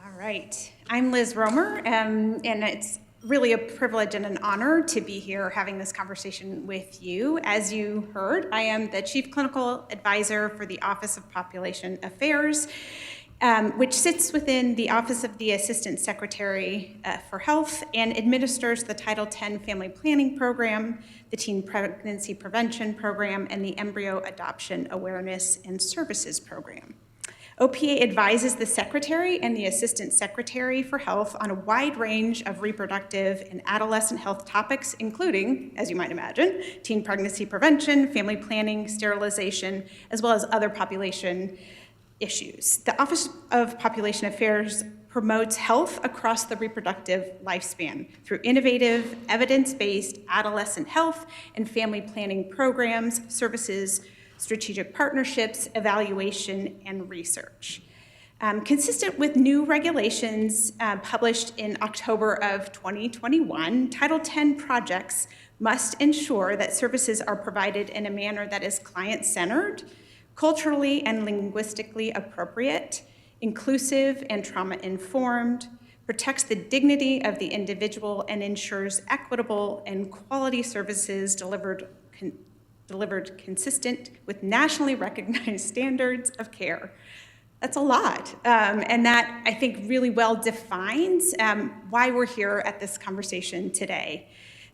All right, I'm Liz Romer, and it's really a privilege and an honor to be here having this conversation with you. As you heard, I am the Chief Clinical Advisor for the Office of Population Affairs, which sits within the Office of the Assistant Secretary for Health and administers the Title X Family Planning Program, the Teen Pregnancy Prevention Program, and the Embryo Adoption Awareness and Services Program. OPA advises the Secretary and the Assistant Secretary for Health on a wide range of reproductive and adolescent health topics, including, as you might imagine, teen pregnancy prevention, family planning, sterilization, as well as other population issues. The Office of Population Affairs promotes health across the reproductive lifespan through innovative, evidence-based adolescent health and family planning programs, services, strategic partnerships, evaluation, and research. Consistent with new regulations published in October of 2021, Title X projects must ensure that services are provided in a manner that is client-centered, culturally and linguistically appropriate, inclusive and trauma-informed, protects the dignity of the individual, and ensures equitable and quality services delivered consistent with nationally recognized standards of care. That's a lot, and that, I think, really well defines why we're here at this conversation today.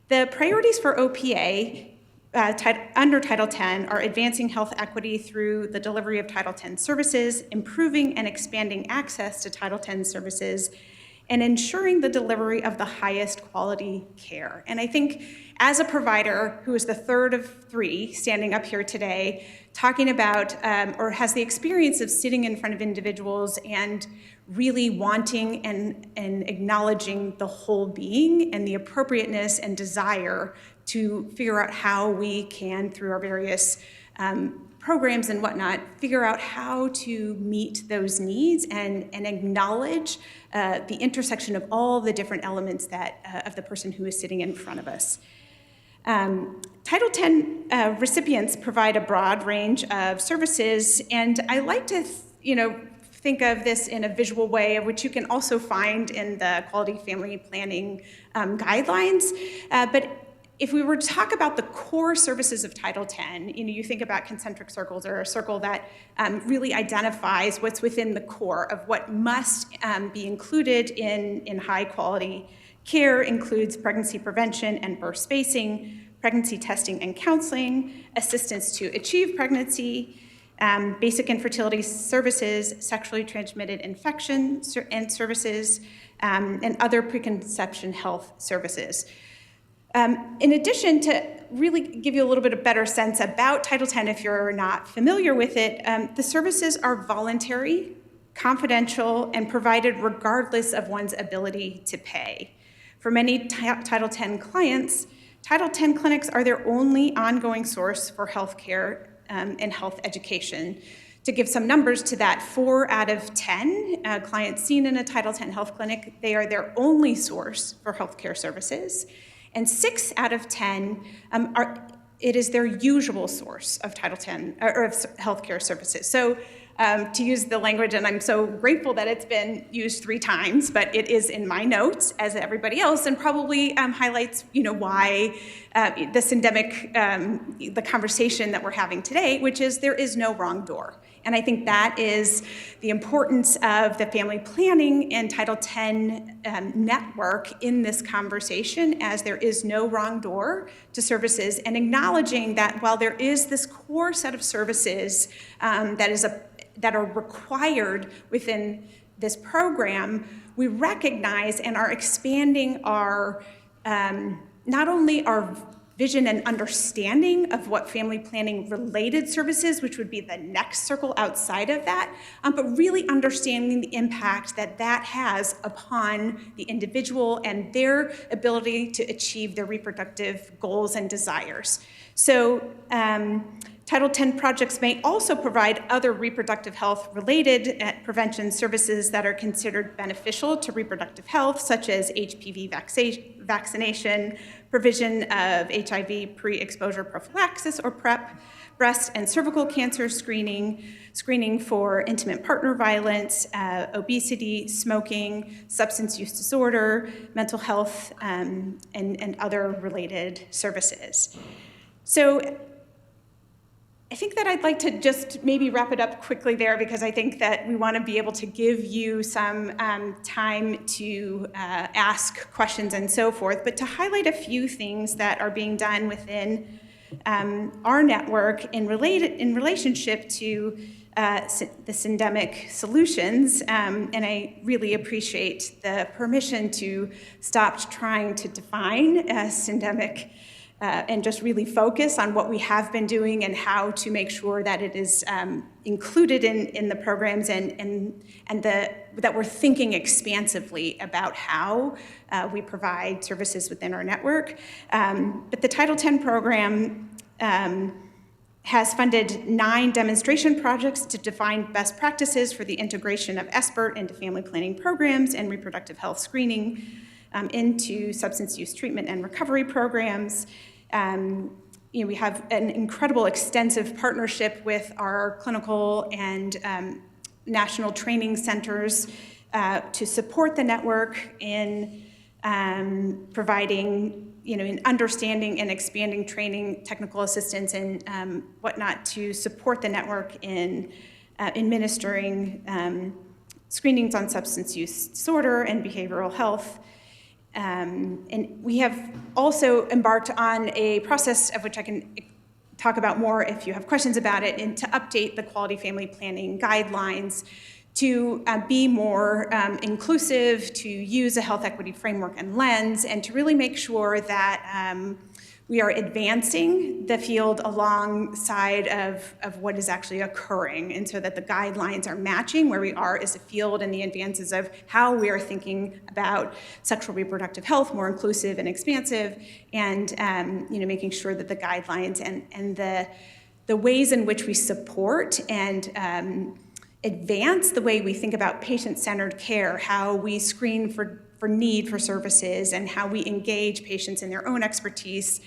The priorities for OPA under Title X are advancing health equity through the delivery of Title X services, improving and expanding access to Title X services, and ensuring the delivery of the highest quality care. And I think as a provider who is the third of three standing up here today, talking about or has the experience of sitting in front of individuals and really wanting and acknowledging the whole being and the appropriateness and desire to figure out how we can, through our various programs and whatnot, figure out how to meet those needs and acknowledge the intersection of all the different elements that of the person who is sitting in front of us. Title X recipients provide a broad range of services, and I like to, think of this in a visual way, of which you can also find in the Quality Family Planning guidelines. But if we were to talk about the core services of Title X, you think about concentric circles, or a circle that really identifies what's within the core of what must be included in high quality care. Includes pregnancy prevention and birth spacing, pregnancy testing and counseling, assistance to achieve pregnancy, basic infertility services, sexually transmitted infection and services, and other preconception health services. In addition, to really give you a little bit of better sense about Title X, if you're not familiar with it, the services are voluntary, confidential, and provided regardless of one's ability to pay. For many Title X clients, Title X clinics are their only ongoing source for health care and health education. To give some numbers to that, 4 out of 10 clients seen in a Title X health clinic, they are their only source for healthcare services. And 6 out of 10 it is their usual source of Title X or of healthcare services. So to use the language, and I'm so grateful that it's been used 3 times, but it is in my notes as everybody else, and probably highlights, why the syndemic, the conversation that we're having today, which is there is no wrong door. And I think that is the importance of the family planning and Title X network in this conversation, as there is no wrong door to services, and acknowledging that while there is this core set of services that are required within this program, we recognize and are expanding our, not only our vision and understanding of what family planning related services, which would be the next circle outside of that, but really understanding the impact that that has upon the individual and their ability to achieve their reproductive goals and desires. So Title X projects may also provide other reproductive health related prevention services that are considered beneficial to reproductive health, such as HPV vaccination, provision of HIV pre-exposure prophylaxis or PrEP, breast and cervical cancer screening, screening for intimate partner violence, obesity, smoking, substance use disorder, mental health, and other related services. So I think that I'd like to just maybe wrap it up quickly there, because I think that we want to be able to give you some time to ask questions and so forth, but to highlight a few things that are being done within our network in relationship to the syndemic solutions, and I really appreciate the permission to stop trying to define syndemic and just really focus on what we have been doing and how to make sure that it is included in the programs and that we're thinking expansively about how we provide services within our network. But the Title X program has funded 9 demonstration projects to define best practices for the integration of SBIRT into family planning programs and reproductive health screening into substance use treatment and recovery programs. We have an incredible extensive partnership with our clinical and national training centers to support the network in providing, in understanding and expanding training, technical assistance, and whatnot to support the network in administering screenings on substance use disorder and behavioral health. And we have also embarked on a process of which I can talk about more if you have questions about it, and to update the quality family planning guidelines to be more inclusive, to use a health equity framework and lens, and to really make sure that we are advancing the field alongside of what is actually occurring, and so that the guidelines are matching where we are as a field and the advances of how we are thinking about sexual reproductive health, more inclusive and expansive, and making sure that the guidelines and the ways in which we support and advance the way we think about patient-centered care, how we screen for need for services, and how we engage patients in their own expertise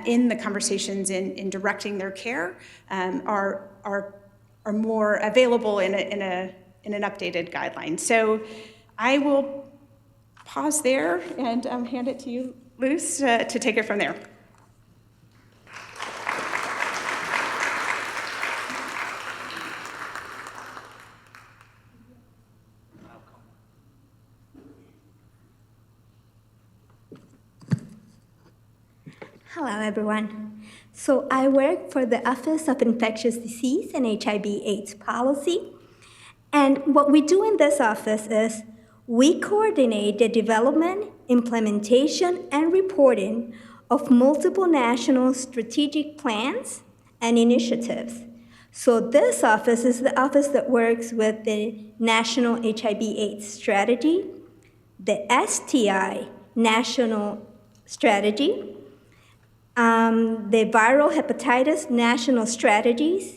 in the conversations in directing their care are more available in an updated guideline. So I will pause there and hand it to you, Luz, to take it from there. Hello, everyone. So I work for the Office of Infectious Disease and HIV/AIDS Policy. And what we do in this office is we coordinate the development, implementation, and reporting of multiple national strategic plans and initiatives. So this office is the office that works with the National HIV/AIDS Strategy, the STI National Strategy, the viral hepatitis national strategies,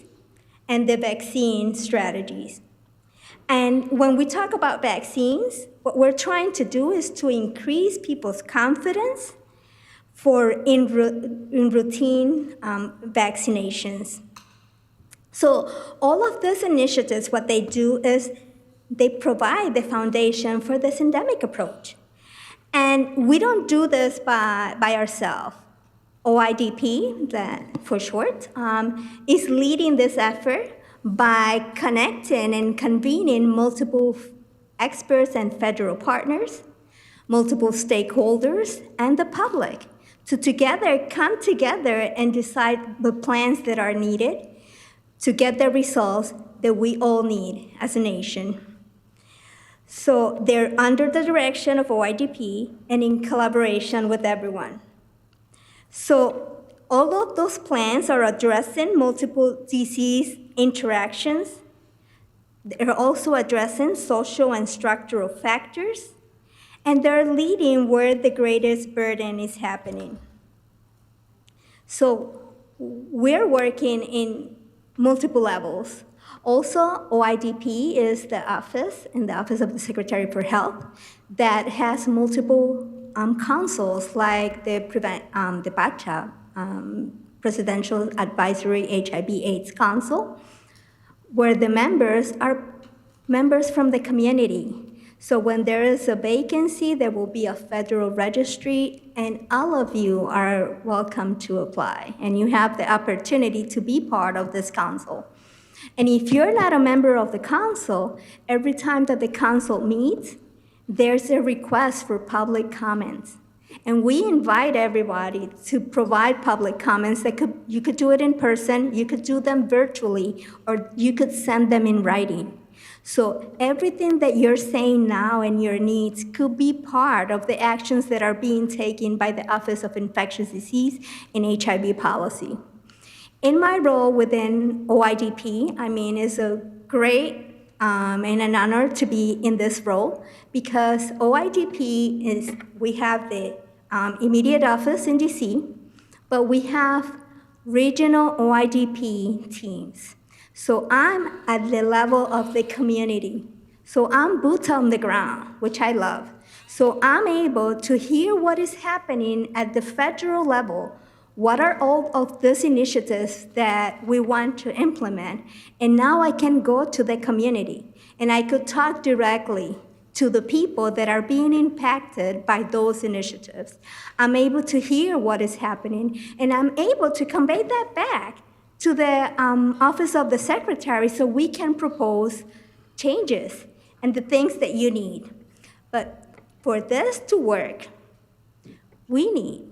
and the vaccine strategies. And when we talk about vaccines, what we're trying to do is to increase people's confidence in routine vaccinations. So all of these initiatives, what they do is they provide the foundation for the syndemic approach. And we don't do this by ourselves. OIDP, for short, is leading this effort by connecting and convening multiple experts and federal partners, multiple stakeholders, and the public to come together and decide the plans that are needed to get the results that we all need as a nation. So they're under the direction of OIDP and in collaboration with everyone. So all of those plans are addressing multiple disease interactions. They're also addressing social and structural factors, and they're leading where the greatest burden is happening. So we're working in multiple levels. Also, OIDP is the office of the Secretary for Health that has multiple councils like the PACHA, Presidential Advisory HIV/AIDS Council, where the members are members from the community. So when there is a vacancy, there will be a federal registry, and all of you are welcome to apply, and you have the opportunity to be part of this council. And if you're not a member of the council, every time that the council meets, there's a request for public comments. And we invite everybody to provide public comments. You could do it in person, you could do them virtually, or you could send them in writing. So everything that you're saying now and your needs could be part of the actions that are being taken by the Office of Infectious Disease and HIV Policy. In my role within OIDP, it's a great and an honor to be in this role because we have the immediate office in DC, but we have regional OIDP teams. So I'm at the level of the community. So I'm boots on the ground, which I love. So I'm able to hear what is happening at the federal level. What are all of these initiatives that we want to implement? And now I can go to the community and I could talk directly to the people that are being impacted by those initiatives. I'm able to hear what is happening and I'm able to convey that back to the Office of the Secretary so we can propose changes and the things that you need. But for this to work, we need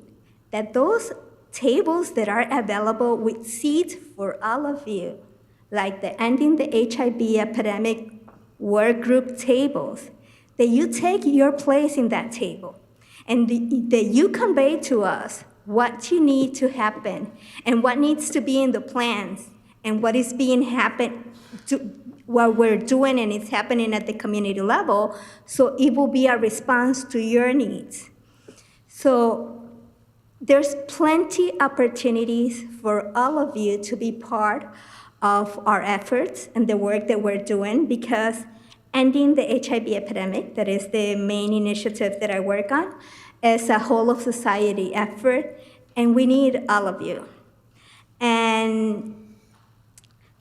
that those tables that are available with seats for all of you, like the Ending the HIV Epidemic work group tables, that you take your place in that table, and that you convey to us what you need to happen and what needs to be in the plans and what is being what we're doing and it's happening at the community level, so it will be a response to your needs. So there's plenty opportunities for all of you to be part of our efforts and the work that we're doing, because ending the HIV epidemic, that is the main initiative that I work on, is a whole of society effort, and we need all of you. And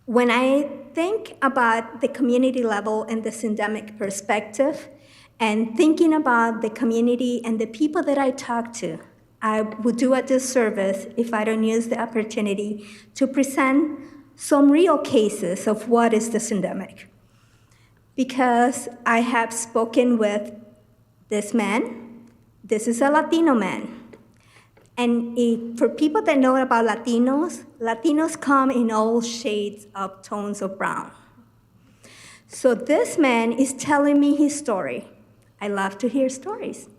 when I think about the community level and the syndemic perspective, and thinking about the community and the people that I talk to, I would do a disservice if I don't use the opportunity to present some real cases of what is the syndemic. Because I have spoken with this man. This is a Latino man. And for people that know about Latinos, Latinos come in all shades of tones of brown. So this man is telling me his story. I love to hear stories.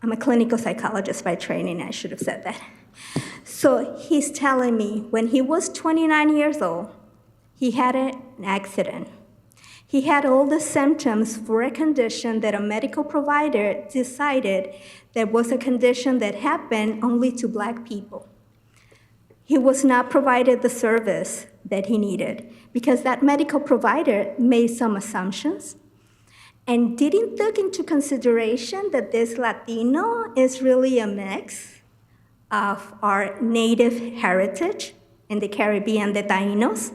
I'm a clinical psychologist by training, I should have said that. So he's telling me when he was 29 years old, he had an accident. He had all the symptoms for a condition that a medical provider decided that was a condition that happened only to Black people. He was not provided the service that he needed because that medical provider made some assumptions and didn't take into consideration that this Latino is really a mix of our native heritage in the Caribbean, the Tainos,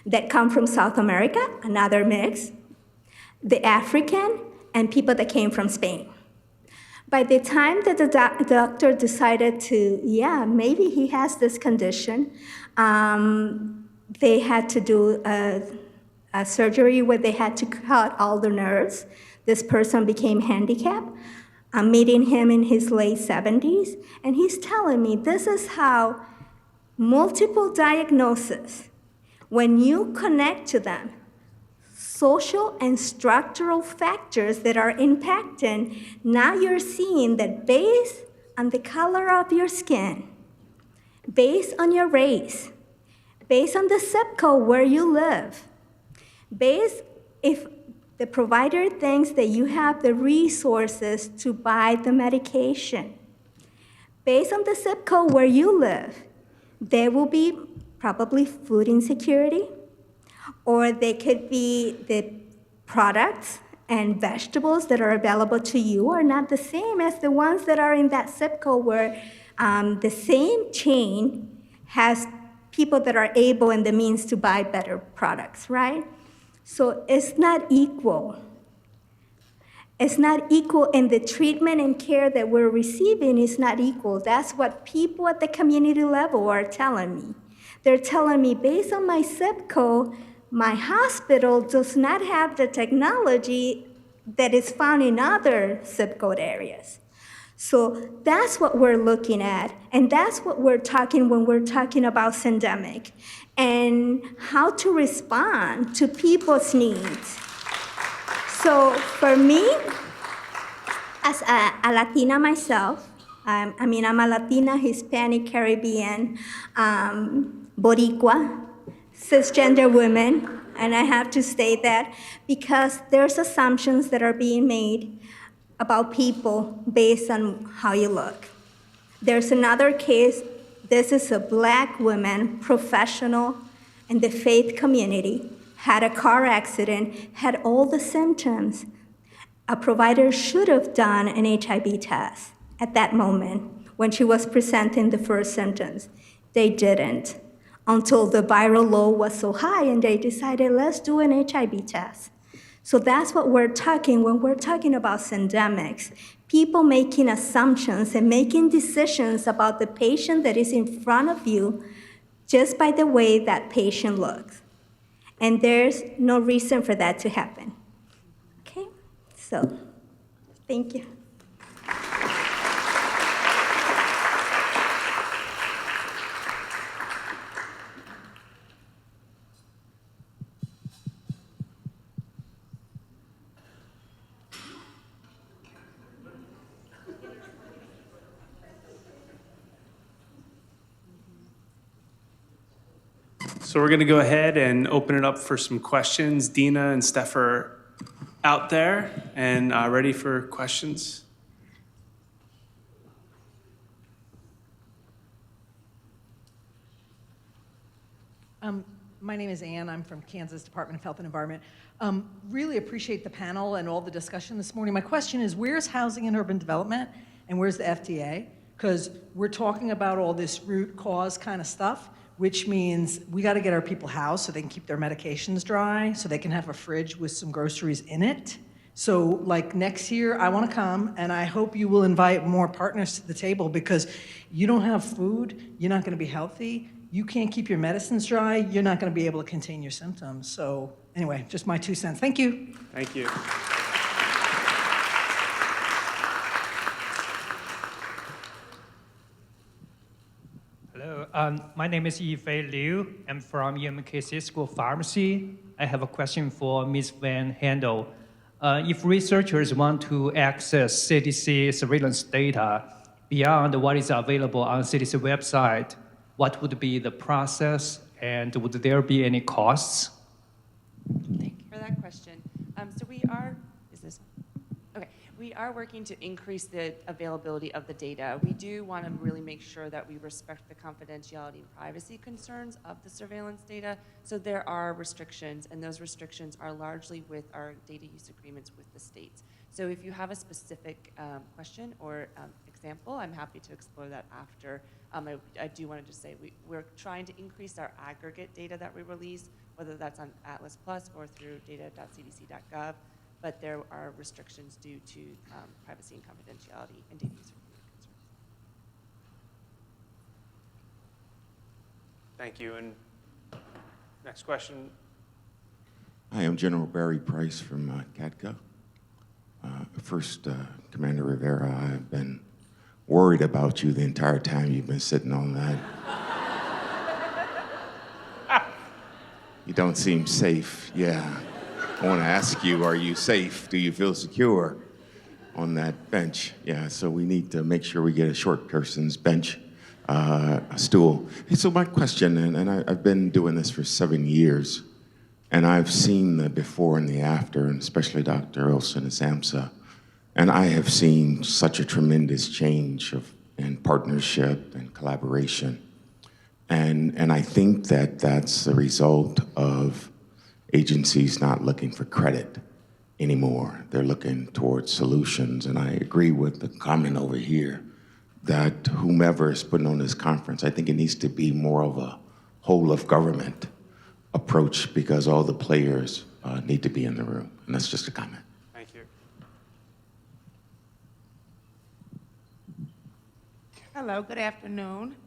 that come from South America, another mix, the African, and people that came from Spain. By the time that the doctor decided to, maybe he has this condition, they had to do a surgery where they had to cut all the nerves. This person became handicapped. I'm meeting him in his late 70s, and he's telling me this is how multiple diagnoses, when you connect to them, social and structural factors that are impacting, now you're seeing that based on the color of your skin, based on your race, based on the zip code where you live, based if the provider thinks that you have the resources to buy the medication, based on the zip code where you live, there will be probably food insecurity, or they could be the products and vegetables that are available to you are not the same as the ones that are in that zip code where the same chain has people that are able and the means to buy better products, right? So it's not equal. It's not equal, and the treatment and care that we're receiving is not equal. That's what people at the community level are telling me. They're telling me, based on my zip code, my hospital does not have the technology that is found in other zip code areas. So that's what we're looking at, and that's what we're talking when we're talking about syndemic and how to respond to people's needs. So for me, as a Latina myself, I'm a Latina, Hispanic, Caribbean, Boricua, cisgender woman, and I have to state that because there's assumptions that are being made about people based on how you look. There's another case. This is a Black woman, professional in the faith community, had a car accident, had all the symptoms. A provider should have done an HIV test at that moment when she was presenting the first symptoms. They didn't until the viral load was so high and they decided, let's do an HIV test. So that's what we're talking when we're talking about syndemics. People making assumptions and making decisions about the patient that is in front of you just by the way that patient looks. And there's no reason for that to happen. Okay? So, thank you. So we're going to go ahead and open it up for some questions. Dina and Steph are out there and ready for questions. My name is Ann. I'm from Kansas Department of Health and Environment. Really appreciate the panel and all the discussion this morning. My question is, where's Housing and Urban Development and where's the FDA? Because we're talking about all this root cause kind of stuff, which means we got to get our people housed so they can keep their medications dry, so they can have a fridge with some groceries in it. So like next year, I want to come, and I hope you will invite more partners to the table, because you don't have food, you're not going to be healthy, you can't keep your medicines dry, you're not going to be able to contain your symptoms. So anyway, just my 2 cents. Thank you. Thank you. Hello, my name is Yngvild Liu. I'm from Yngvild School of Pharmacy. I have a question for Ms. Van Handel. If researchers want to access CDC surveillance data beyond what is available on CDC website, what would be the process, and would there be any costs? Thank you for that question. So we are, is this on? Okay, we are working to increase the availability of the data. We do want to really make sure that we respect the confidentiality and privacy concerns of the surveillance data. So there are restrictions, and those restrictions are largely with our data use agreements with the states. So if you have a specific question or example, I'm happy to explore that after. I do want to just say we're trying to increase our aggregate data that we release, whether that's on Atlas Plus or through data.cdc.gov, but there are restrictions due to privacy and confidentiality and data use concerns. Thank you. And next question. Hi, I'm General Barry Price from CATCA. First, Commander Rivera, I've been worried about you the entire time you've been sitting on that. You don't seem safe. Yeah. I want to ask you, are you safe? Do you feel secure on that bench? Yeah, so we need to make sure we get a short person's bench, a stool. Hey, so my question, and I've been doing this for 7 years, and I've seen the before and the after, and especially Dr. Olsen and SAMSHA, and I have seen such a tremendous change in partnership and collaboration. And I think that that's the result of agencies not looking for credit anymore. They're looking towards solutions. And I agree with the comment over here that whomever is putting on this conference, I think it needs to be more of a whole of government approach, because all the players need to be in the room. And that's just a comment. Thank you. Hello, good afternoon.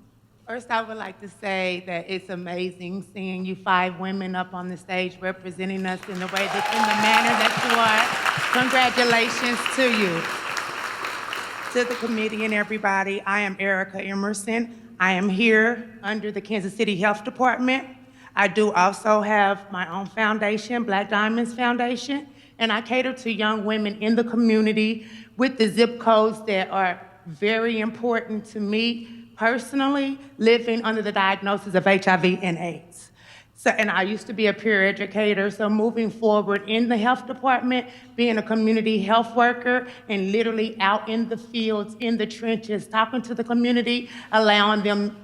First, I would like to say that it's amazing seeing you 5 women up on the stage representing us in the way that, in the manner that you are. Congratulations to you. To the committee and everybody, I am Erica Emerson. I am here under the Kansas City Health Department. I do also have my own foundation, Black Diamonds Foundation, and I cater to young women in the community with the zip codes that are very important to me personally, living under the diagnosis of HIV and AIDS. So, and I used to be a peer educator, so moving forward in the health department, being a community health worker, and literally out in the fields, in the trenches, talking to the community, allowing them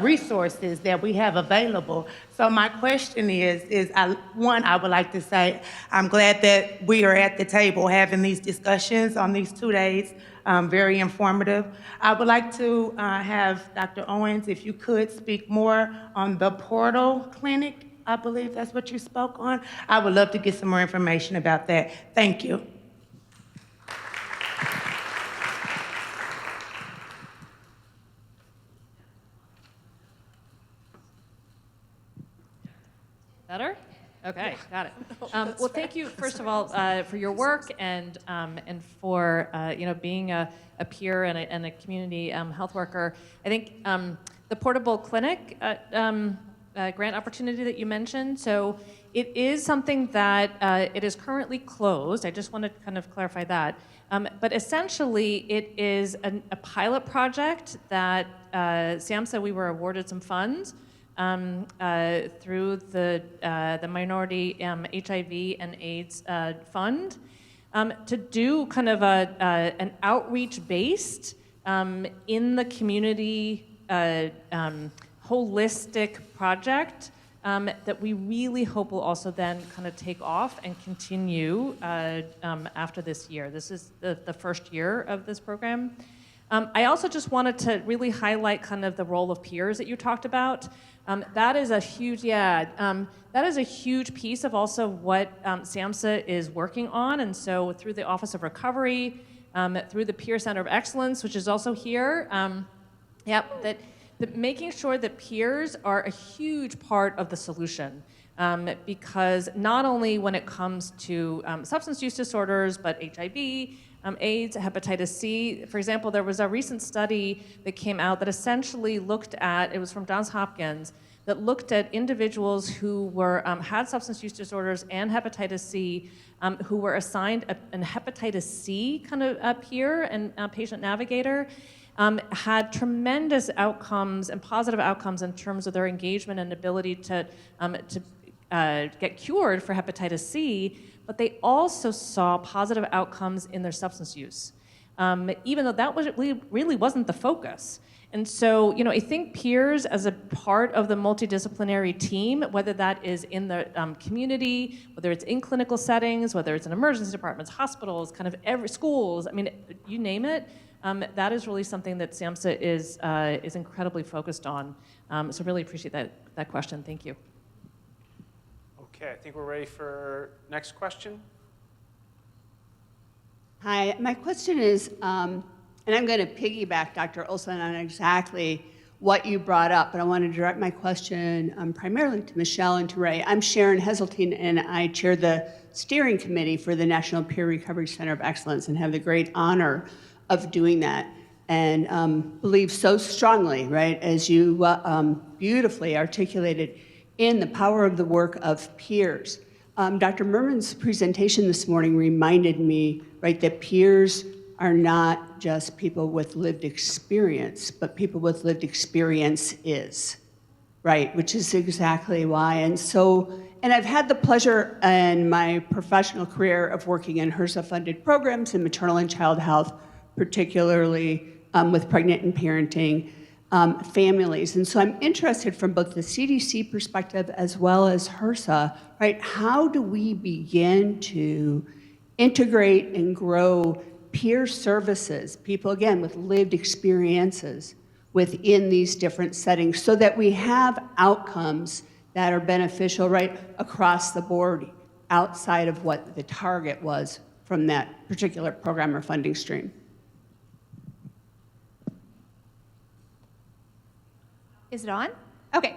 resources that we have available. So my question is one, I would like to say, I'm glad that we are at the table having these discussions on these 2 days, very informative. I would like to have Dr. Owens, if you could speak more on the portal clinic. I believe that's what you spoke on. I would love to get some more information about that. Thank you. Better? Okay, got it. Well, thank you, first of all, for your work and for being a peer and a community health worker. I think the portable clinic grant opportunity that you mentioned, so it is something that it is currently closed. I just want to kind of clarify that. But essentially, it is a pilot project that SAMHSA, we were awarded some funds. through the Minority HIV and AIDS Fund to do kind of an outreach-based in the community holistic project that we really hope will also then kind of take off and continue after this year. This is the first year of this program. I also just wanted to really highlight kind of the role of peers that you talked about. That is a huge, that is a huge piece of also what SAMHSA is working on. And so through the Office of Recovery, through the Peer Center of Excellence, which is also here, that making sure that peers are a huge part of the solution. Because not only when it comes to substance use disorders, but HIV, AIDS, hepatitis C. For example, there was a recent study that came out that essentially looked at, it was from Johns Hopkins, that looked at individuals who were had substance use disorders and hepatitis C, who were assigned an hepatitis C kind of peer and patient navigator, had tremendous outcomes and positive outcomes in terms of their engagement and ability to get cured for hepatitis C, but they also saw positive outcomes in their substance use, even though that really wasn't the focus. And so, I think peers as a part of the multidisciplinary team, whether that is in the community, whether it's in clinical settings, whether it's in emergency departments, hospitals, kind of every schools, you name it, that is really something that SAMHSA is incredibly focused on. So really appreciate that question. Thank you. Okay, I think we're ready for next question. Hi, my question is, and I'm going to piggyback Dr. Olsen on exactly what you brought up, but I want to direct my question primarily to Michelle and to Rae. I'm Sharon Heseltine, and I chair the steering committee for the National Peer Recovery Center of Excellence and have the great honor of doing that, and believe so strongly, right, as you beautifully articulated, in the power of the work of peers. Dr. Merman's presentation this morning reminded me, right, that peers are not just people with lived experience, but people with lived experience is, right, which is exactly why. And I've had the pleasure in my professional career of working in HRSA-funded programs in maternal and child health, particularly with pregnant and parenting families. And so I'm interested from both the CDC perspective as well as HRSA, right? How do we begin to integrate and grow peer services, people, again, with lived experiences within these different settings so that we have outcomes that are beneficial, right, across the board, outside of what the target was from that particular program or funding stream? Is it on? Okay.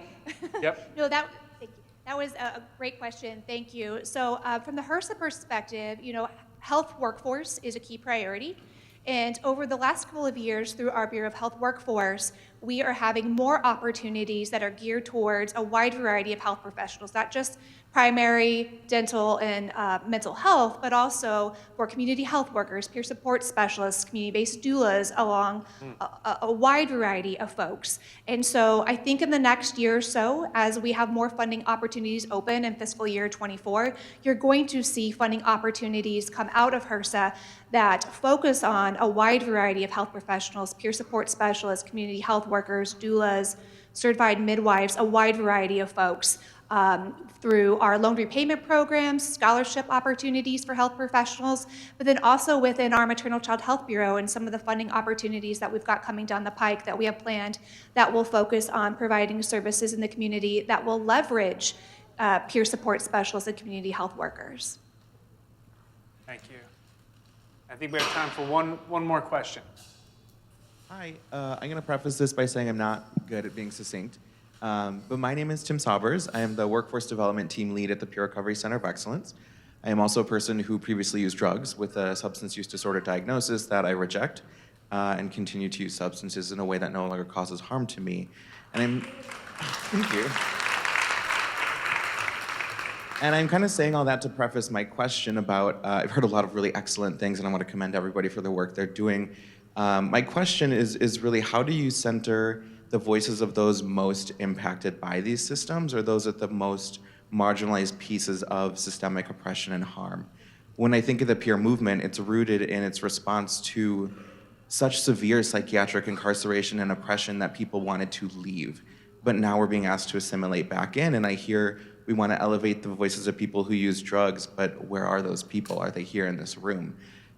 Yep. No, thank you. That was a great question. Thank you. So from the HRSA perspective, health workforce is a key priority. And over the last couple of years through our Bureau of Health Workforce, we are having more opportunities that are geared towards a wide variety of health professionals, not just primary, dental, and mental health, but also for community health workers, peer support specialists, community-based doulas, along a wide variety of folks. And so I think in the next year or so, as we have more funding opportunities open in fiscal year 24, you're going to see funding opportunities come out of HRSA that focus on a wide variety of health professionals, peer support specialists, community health workers, doulas, certified midwives, a wide variety of folks. Through our loan repayment programs, scholarship opportunities for health professionals, but then also within our Maternal Child Health Bureau and some of the funding opportunities that we've got coming down the pike that we have planned that will focus on providing services in the community that will leverage peer support specialists and community health workers. Thank you. I think we have time for one more question. Hi, I'm going to preface this by saying I'm not good at being succinct. But my name is Tim Saubers. I am the Workforce Development Team Lead at the Peer Recovery Center of Excellence. I am also a person who previously used drugs with a substance use disorder diagnosis that I reject and continue to use substances in a way that no longer causes harm to me. And thank you. And I'm kind of saying all that to preface my question about, I've heard a lot of really excellent things and I want to commend everybody for the work they're doing. My question is really, how do you center the voices of those most impacted by these systems, or those at the most marginalized pieces of systemic oppression and harm. When I think of the peer movement, it's rooted in its response to such severe psychiatric incarceration and oppression that people wanted to leave. But now we're being asked to assimilate back in, and I hear we want to elevate the voices of people who use drugs, but where are those people? Are they here in this room?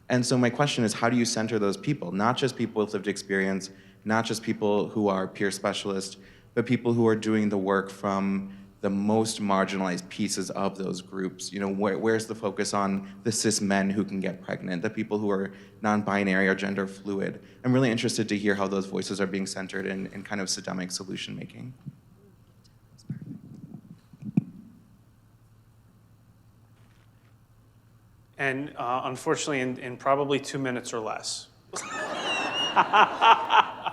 And so my question is, how do you center those people? Not just people with lived experience, not just people who are peer specialists, but people who are doing the work from the most marginalized pieces of those groups. You know, where's the focus on the cis men who can get pregnant, the people who are non-binary or gender fluid? I'm really interested to hear how those voices are being centered in kind of systemic solution making. And unfortunately, in probably 2 minutes or less.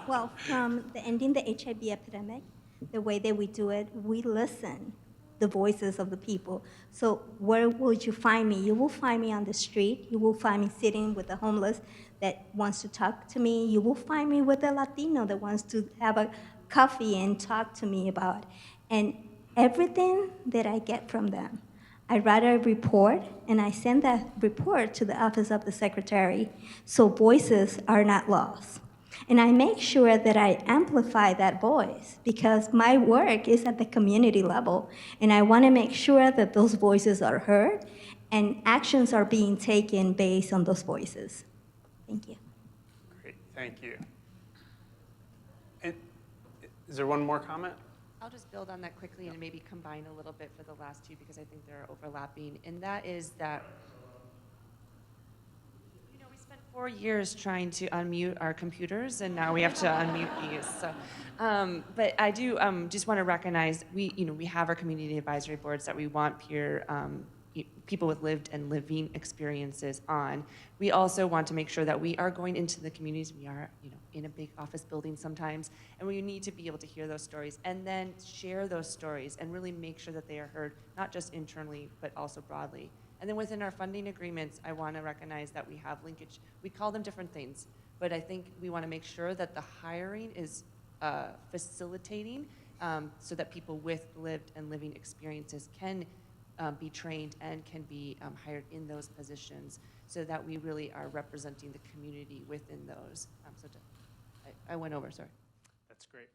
Well, from the ending the HIV epidemic, the way that we do it, we listen the voices of the people. So where would you find me? You will find me on the street. You will find me sitting with the homeless that wants to talk to me. You will find me with a Latino that wants to have a coffee and talk to me about. And everything that I get from them, I write a report, and I send that report to the Office of the Secretary, so voices are not lost. And I make sure that I amplify that voice, because my work is at the community level, and I want to make sure that those voices are heard and actions are being taken based on those voices. Thank you. Great, thank you. And is there one more comment? I'll just build on that quickly and maybe combine a little bit for the last two because I think they're overlapping. And that is that, you know, we spent 4 years trying to unmute our computers, and now we have to unmute these. So, but I do just want to recognize we have our community advisory boards that we want peer people with lived and living experiences on. We also want to make sure that we are going into the communities. We are, in a big office building sometimes, and we need to be able to hear those stories and then share those stories and really make sure that they are heard, not just internally, but also broadly. And then within our funding agreements, I want to recognize that we have linkage. We call them different things, but I think we want to make sure that the hiring is facilitating so that people with lived and living experiences can be trained and can be hired in those positions so that we really are representing the community within those. I went over, sorry. That's great.